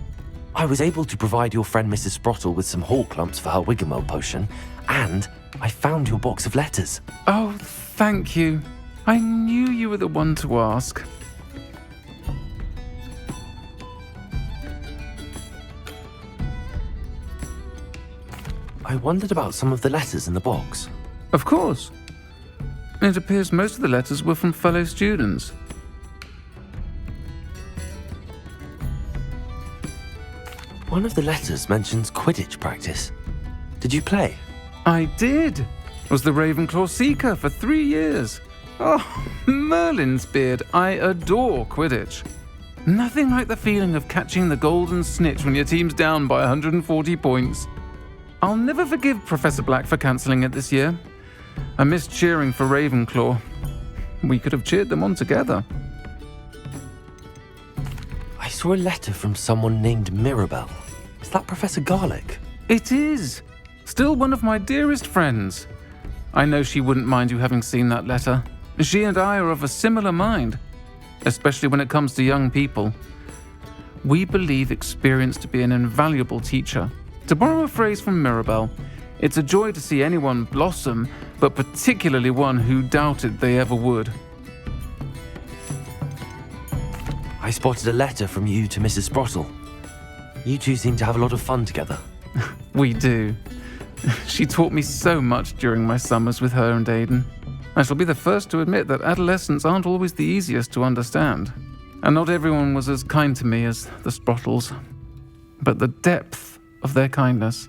[SPEAKER 1] I was able to provide your friend Mrs. Sprottle with some hawk lumps for her Wiggamole potion, and I found your box of letters.
[SPEAKER 12] Oh, thank you. I knew you were the one to ask.
[SPEAKER 1] I wondered about some of the letters in the box.
[SPEAKER 12] Of course. It appears most of the letters were from fellow students.
[SPEAKER 1] One of the letters mentions Quidditch practice. Did you play?
[SPEAKER 12] I did. Was the Ravenclaw Seeker for 3 years. Oh, Merlin's beard. I adore Quidditch. Nothing like the feeling of catching the golden snitch when your team's down by 140 points. I'll never forgive Professor Black for cancelling it this year. I missed cheering for Ravenclaw. We could have cheered them on together.
[SPEAKER 1] I saw a letter from someone named Mirabelle. Is that Professor Garlick?
[SPEAKER 12] It is. Still one of my dearest friends. I know she wouldn't mind you having seen that letter. She and I are of a similar mind, especially when it comes to young people. We believe experience to be an invaluable teacher. To borrow a phrase from Mirabelle, it's a joy to see anyone blossom, but particularly one who doubted they ever would.
[SPEAKER 1] I spotted a letter from you to Mrs. Sprottle. You two seem to have a lot of fun together.
[SPEAKER 12] We do. She taught me so much during my summers with her and Aidan. I shall be the first to admit that adolescents aren't always the easiest to understand. And not everyone was as kind to me as the Sprottles. But the depth of their kindness,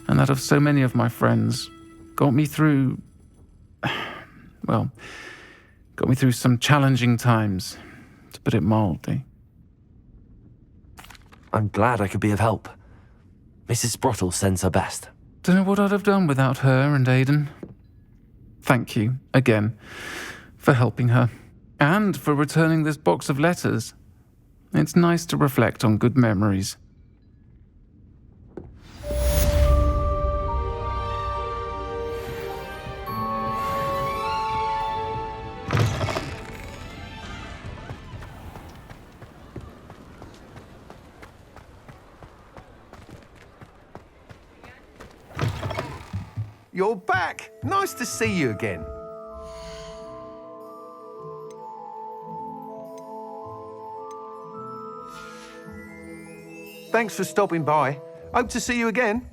[SPEAKER 12] and that of so many of my friends, got me through some challenging times, to put it mildly.
[SPEAKER 1] I'm glad I could be of help. Mrs. Sprottle sends her best.
[SPEAKER 12] Don't know what I'd have done without her and Aidan. Thank you, again, for helping her, and for returning this box of letters. It's nice to reflect on good memories.
[SPEAKER 7] You're back. Nice to see you again. Thanks for stopping by. Hope to see you again.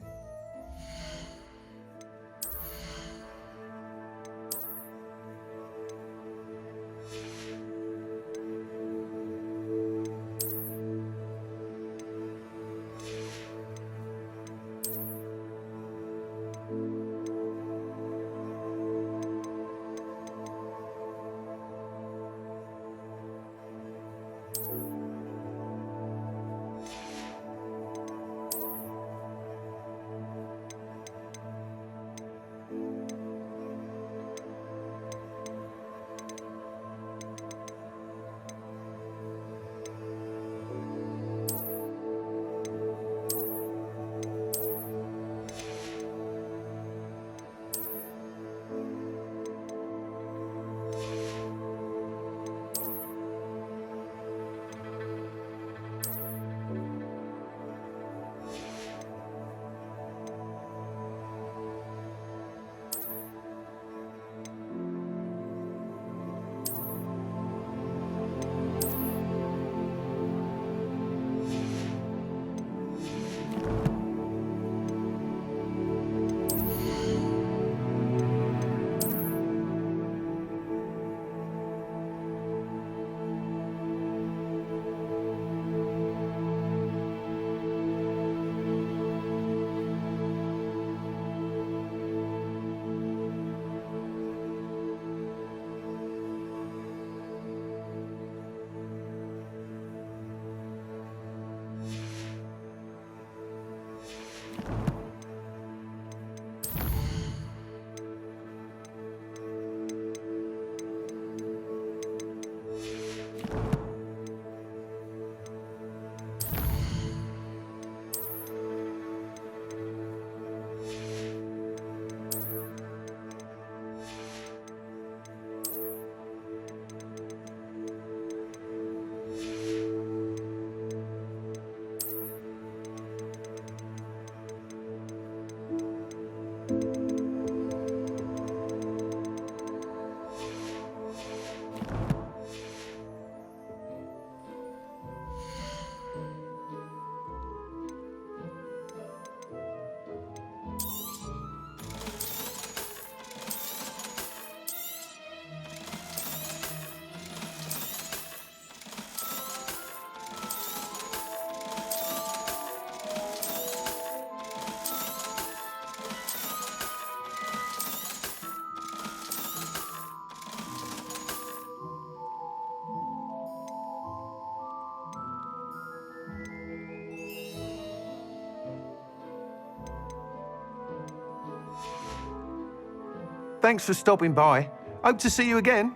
[SPEAKER 14] Thanks for stopping by. Hope to see you again.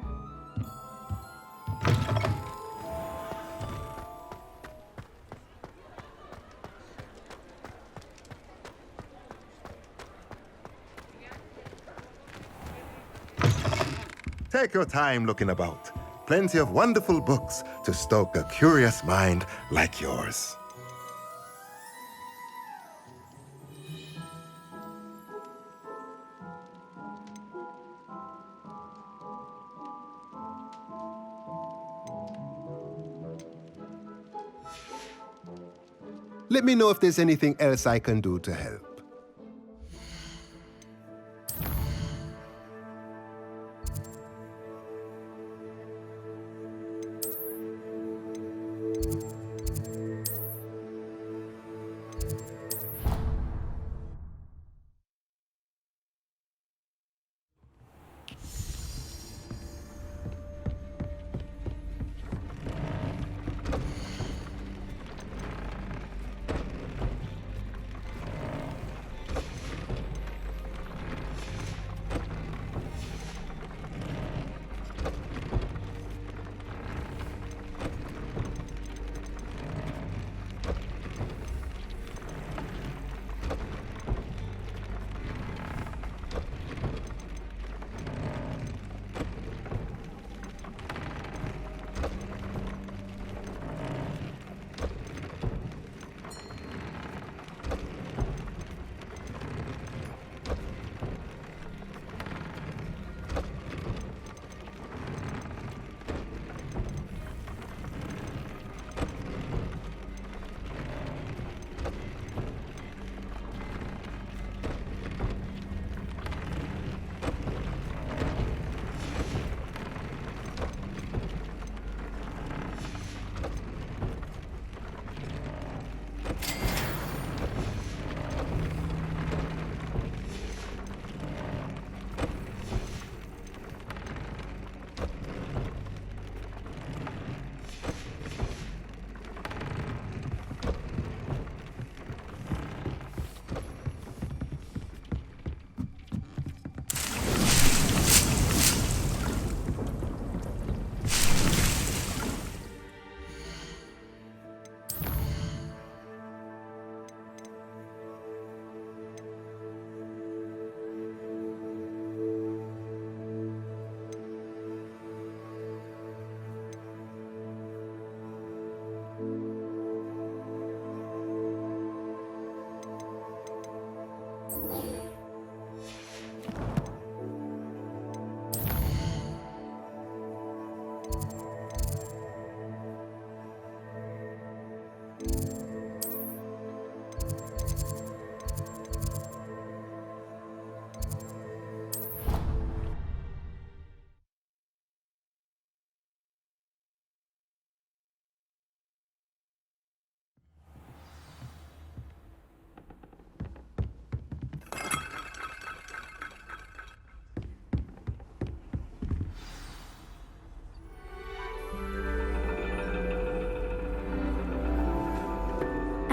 [SPEAKER 15] Take your time looking about. Plenty of wonderful books to stoke a curious mind like yours. Let me know if there's anything else I can do to help.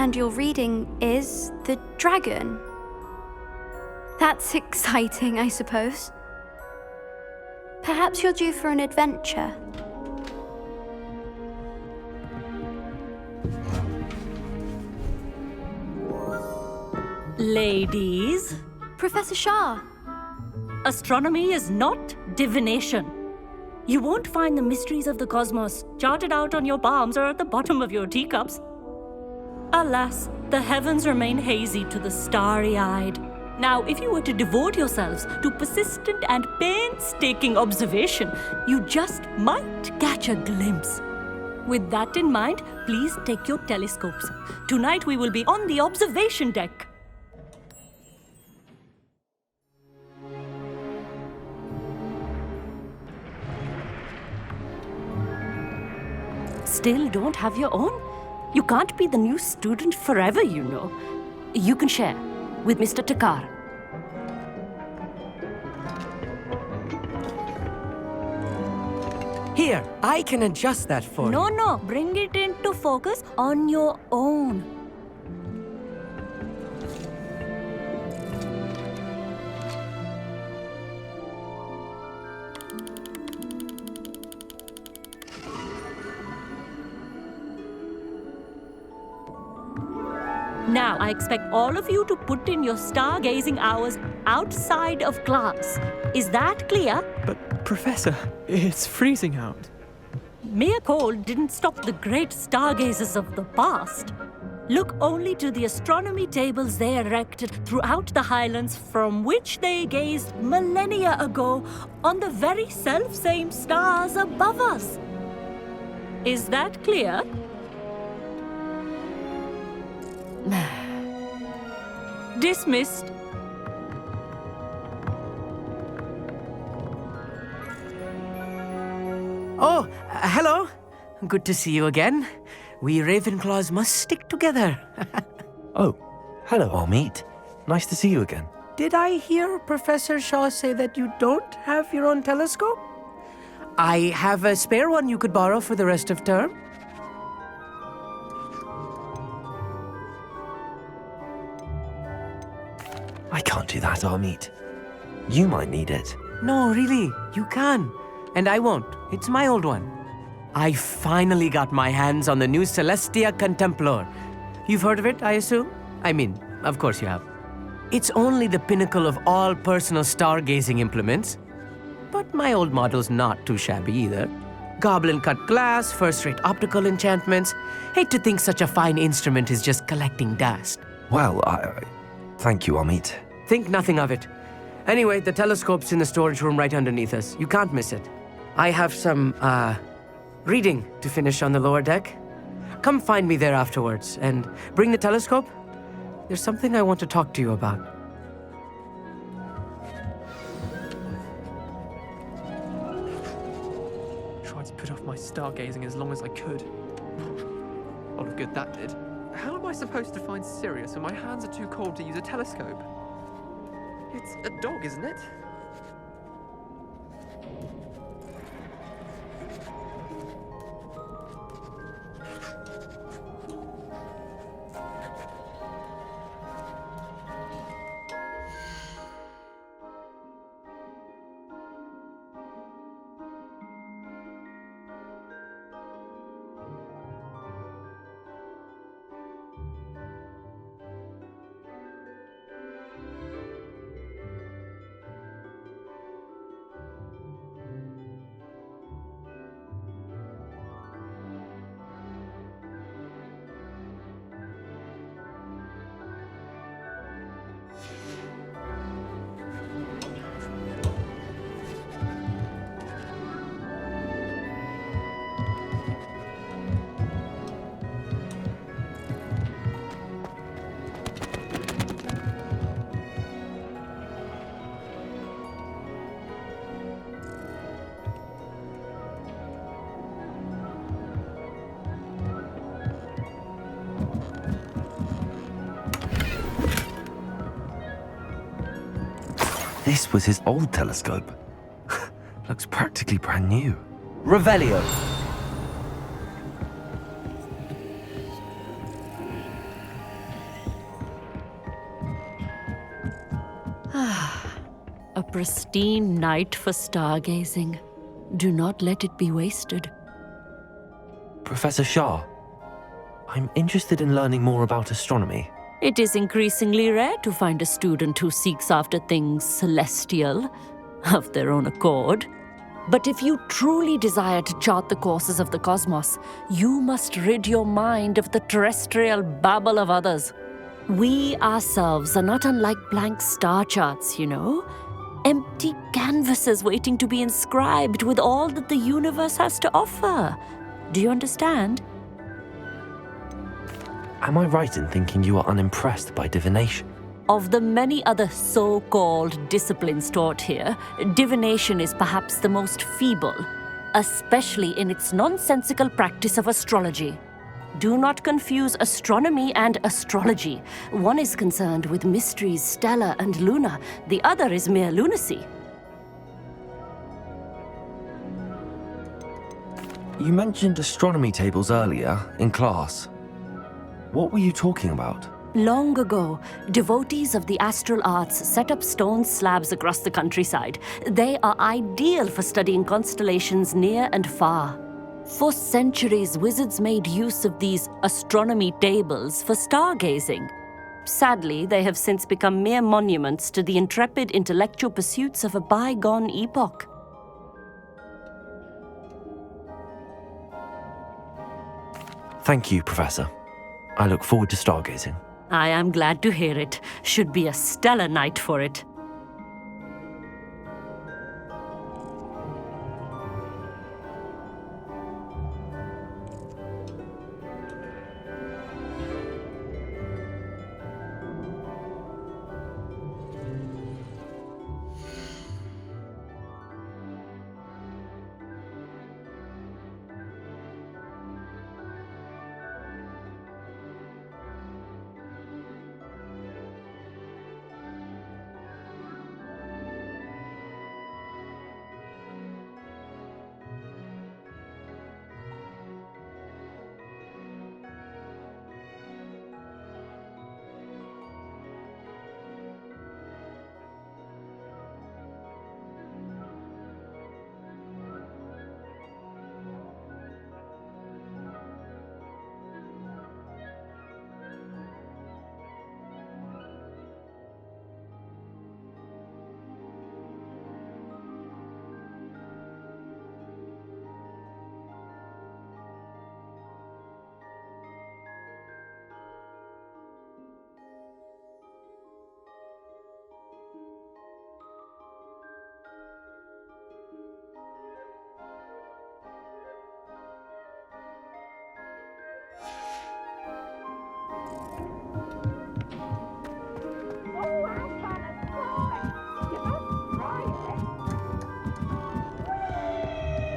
[SPEAKER 16] And your reading is The Dragon. That's exciting, I suppose. Perhaps you're due for an adventure.
[SPEAKER 13] Ladies.
[SPEAKER 16] Professor Shah.
[SPEAKER 13] Astronomy is not divination. You won't find the mysteries of the cosmos charted out on your palms or at the bottom of your teacups. Alas, the heavens remain hazy to the starry-eyed. Now, if you were to devote yourselves to persistent and painstaking observation, you just might catch a glimpse. With that in mind, please take your telescopes. Tonight we will be on the observation deck. Still don't have your own? You can't be the new student forever, you know. You can share with Mr. Takar.
[SPEAKER 17] Here, I can adjust that for you.
[SPEAKER 13] No, bring it into focus on your own. Now, I expect all of you to put in your stargazing hours outside of class. Is that clear?
[SPEAKER 18] But, Professor, it's freezing out.
[SPEAKER 13] Mere cold didn't stop the great stargazers of the past. Look only to the astronomy tables they erected throughout the highlands from which they gazed millennia ago on the very self-same stars above us. Is that clear? Dismissed.
[SPEAKER 17] Oh, hello. Good to see you again. We Ravenclaws must stick together.
[SPEAKER 1] Oh, hello, Amit. Nice to see you again.
[SPEAKER 17] Did I hear Professor Shaw say that you don't have your own telescope? I have a spare one you could borrow for the rest of term.
[SPEAKER 1] I can't do that, Amit. You might need it.
[SPEAKER 17] No, really, you can. And I won't. It's my old one. I finally got my hands on the new Celestia Contemplor. You've heard of it, I assume? I mean, of course you have. It's only the pinnacle of all personal stargazing implements. But my old model's not too shabby either. Goblin-cut glass, first-rate optical enchantments. Hate to think such a fine instrument is just collecting dust.
[SPEAKER 1] Well, thank you, Amit.
[SPEAKER 17] Think nothing of it. Anyway, the telescope's in the storage room right underneath us. You can't miss it. I have some, reading to finish on the lower deck. Come find me there afterwards, and bring the telescope. There's something I want to talk to you about.
[SPEAKER 18] Tried to put off my stargazing as long as I could. A lot of good that did. How am I supposed to find Sirius when my hands are too cold to use a telescope? It's a dog, isn't it?
[SPEAKER 1] This was his old telescope. Looks practically brand new. Revelio.
[SPEAKER 13] A pristine night for stargazing. Do not let it be wasted.
[SPEAKER 1] Professor Shah, I'm interested in learning more about astronomy.
[SPEAKER 13] It is increasingly rare to find a student who seeks after things celestial, of their own accord. But if you truly desire to chart the courses of the cosmos, you must rid your mind of the terrestrial babble of others. We ourselves are not unlike blank star charts, you know. Empty canvases waiting to be inscribed with all that the universe has to offer. Do you understand?
[SPEAKER 1] Am I right in thinking you are unimpressed by divination?
[SPEAKER 13] Of the many other so-called disciplines taught here, divination is perhaps the most feeble, especially in its nonsensical practice of astrology. Do not confuse astronomy and astrology. One is concerned with mysteries stellar and lunar, the other is mere lunacy.
[SPEAKER 1] You mentioned astronomy tables earlier in class. What were you talking about?
[SPEAKER 13] Long ago, devotees of the astral arts set up stone slabs across the countryside. They are ideal for studying constellations near and far. For centuries, wizards made use of these astronomy tables for stargazing. Sadly, they have since become mere monuments to the intrepid intellectual pursuits of a bygone epoch.
[SPEAKER 1] Thank you, Professor. I look forward to stargazing.
[SPEAKER 13] I am glad to hear it. Should be a stellar night for it.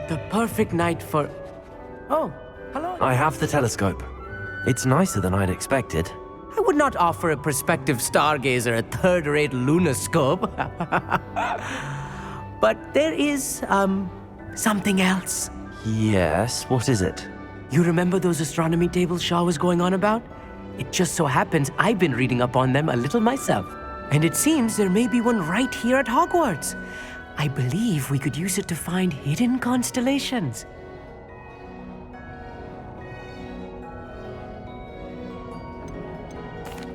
[SPEAKER 17] The perfect night for... Oh, hello.
[SPEAKER 1] I have the telescope. It's nicer than I'd expected.
[SPEAKER 17] I would not offer a prospective stargazer a third-rate lunoscope. But there is, something else.
[SPEAKER 1] Yes, what is it?
[SPEAKER 17] You remember those astronomy tables Shaw was going on about? It just so happens I've been reading up on them a little myself. And it seems there may be one right here at Hogwarts. I believe we could use it to find hidden constellations.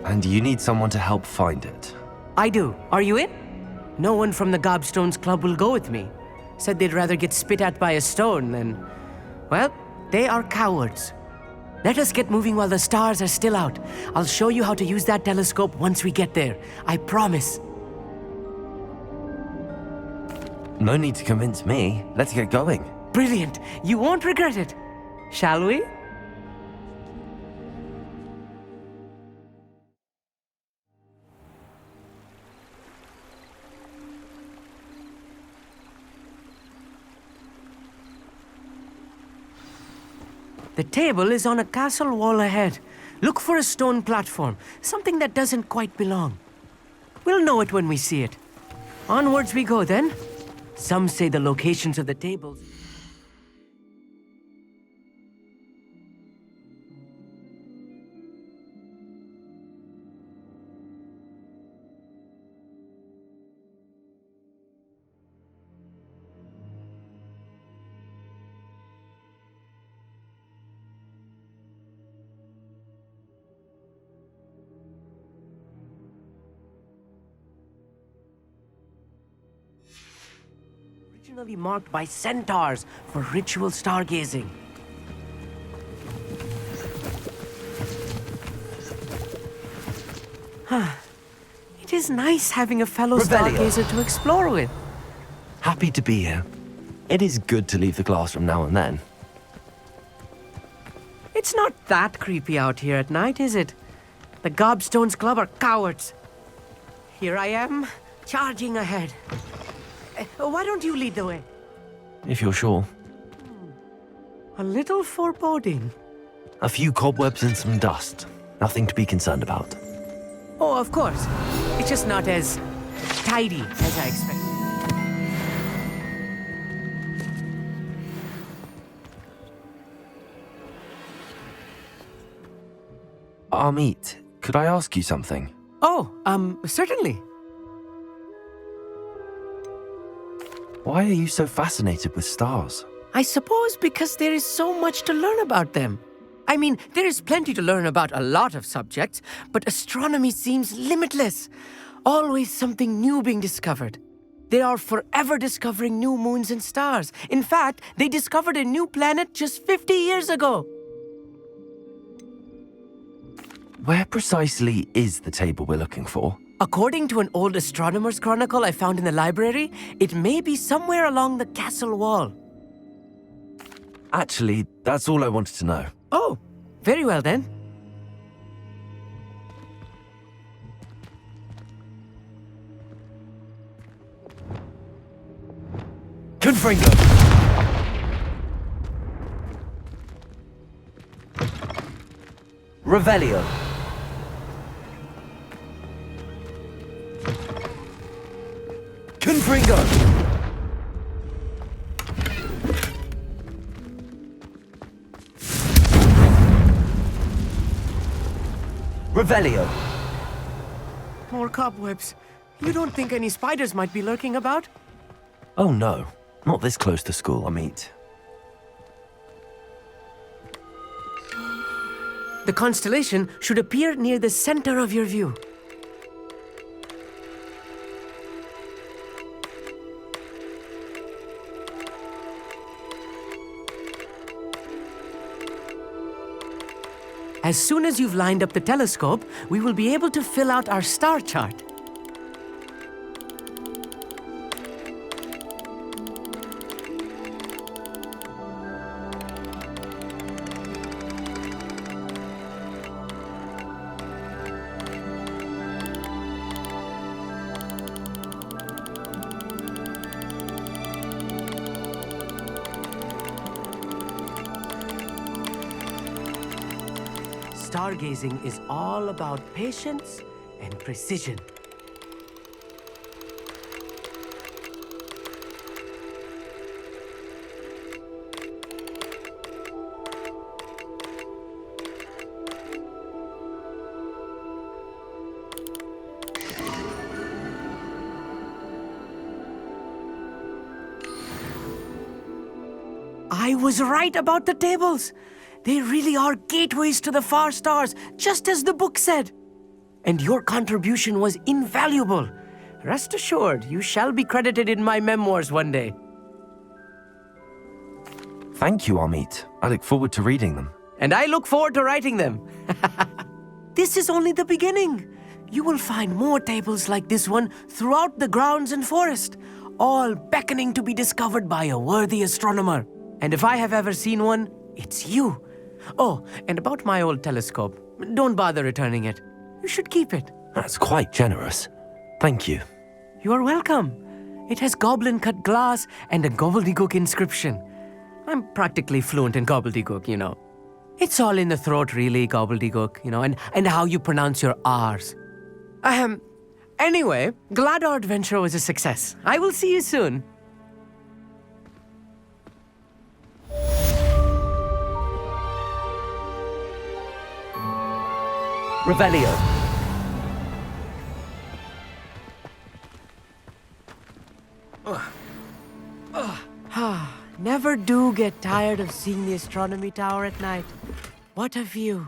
[SPEAKER 1] And you need someone to help find it.
[SPEAKER 17] I do. Are you in? No one from the Gobstones Club will go with me. Said they'd rather get spit at by a stone than... Well, they are cowards. Let us get moving while the stars are still out. I'll show you how to use that telescope once we get there. I promise.
[SPEAKER 1] No need to convince me. Let's get going.
[SPEAKER 17] Brilliant. You won't regret it. Shall we? The table is on a castle wall ahead. Look for a stone platform, something that doesn't quite belong. We'll know it when we see it. Onwards we go then. Some say the locations of the tables... originally marked by centaurs for ritual stargazing. It is nice having a fellow stargazer to explore with.
[SPEAKER 1] Happy to be here. It is good to leave the classroom now and then.
[SPEAKER 17] It's not that creepy out here at night, is it? The Gobstones Club are cowards. Here I am, charging ahead. Why don't you lead the way?
[SPEAKER 1] If you're sure.
[SPEAKER 17] A little foreboding.
[SPEAKER 1] A few cobwebs and some dust. Nothing to be concerned about.
[SPEAKER 17] Oh, of course. It's just not as tidy as I expected.
[SPEAKER 1] Amit, could I ask you something?
[SPEAKER 17] Oh, certainly.
[SPEAKER 1] Why are you so fascinated with stars?
[SPEAKER 17] I suppose because there is so much to learn about them. I mean, there is plenty to learn about a lot of subjects, but astronomy seems limitless. Always something new being discovered. They are forever discovering new moons and stars. In fact, they discovered a new planet just 50 years ago.
[SPEAKER 1] Where precisely is the table we're looking for?
[SPEAKER 17] According to an old astronomer's chronicle I found in the library, it may be somewhere along the castle wall.
[SPEAKER 1] Actually, that's all I wanted to know.
[SPEAKER 17] Oh, very well then.
[SPEAKER 1] Confringo! Revelio! Confringo! Revelio!
[SPEAKER 17] More cobwebs. You don't think any spiders might be lurking about?
[SPEAKER 1] Oh no, not this close to school, Amit.
[SPEAKER 17] The constellation should appear near the center of your view. As soon as you've lined up the telescope, we will be able to fill out our star chart. Stargazing is all about patience and precision. I was right about the tables. They really are gateways to the far stars, just as the book said. And your contribution was invaluable. Rest assured, you shall be credited in my memoirs one day.
[SPEAKER 1] Thank you, Amit. I look forward to reading them.
[SPEAKER 17] And I look forward to writing them. This is only the beginning. You will find more tables like this one throughout the grounds and forest, all beckoning to be discovered by a worthy astronomer. And if I have ever seen one, it's you. Oh, and about my old telescope, don't bother returning it. You should keep it.
[SPEAKER 1] That's quite generous. Thank you.
[SPEAKER 17] You are welcome. It has goblin-cut glass and a gobbledygook inscription. I'm practically fluent in gobbledygook, you know. It's all in the throat, really, gobbledygook, you know, and how you pronounce your R's. Anyway, glad our adventure was a success. I will see you soon.
[SPEAKER 1] Revelio.
[SPEAKER 17] Never do get tired of seeing the astronomy tower at night. What a view.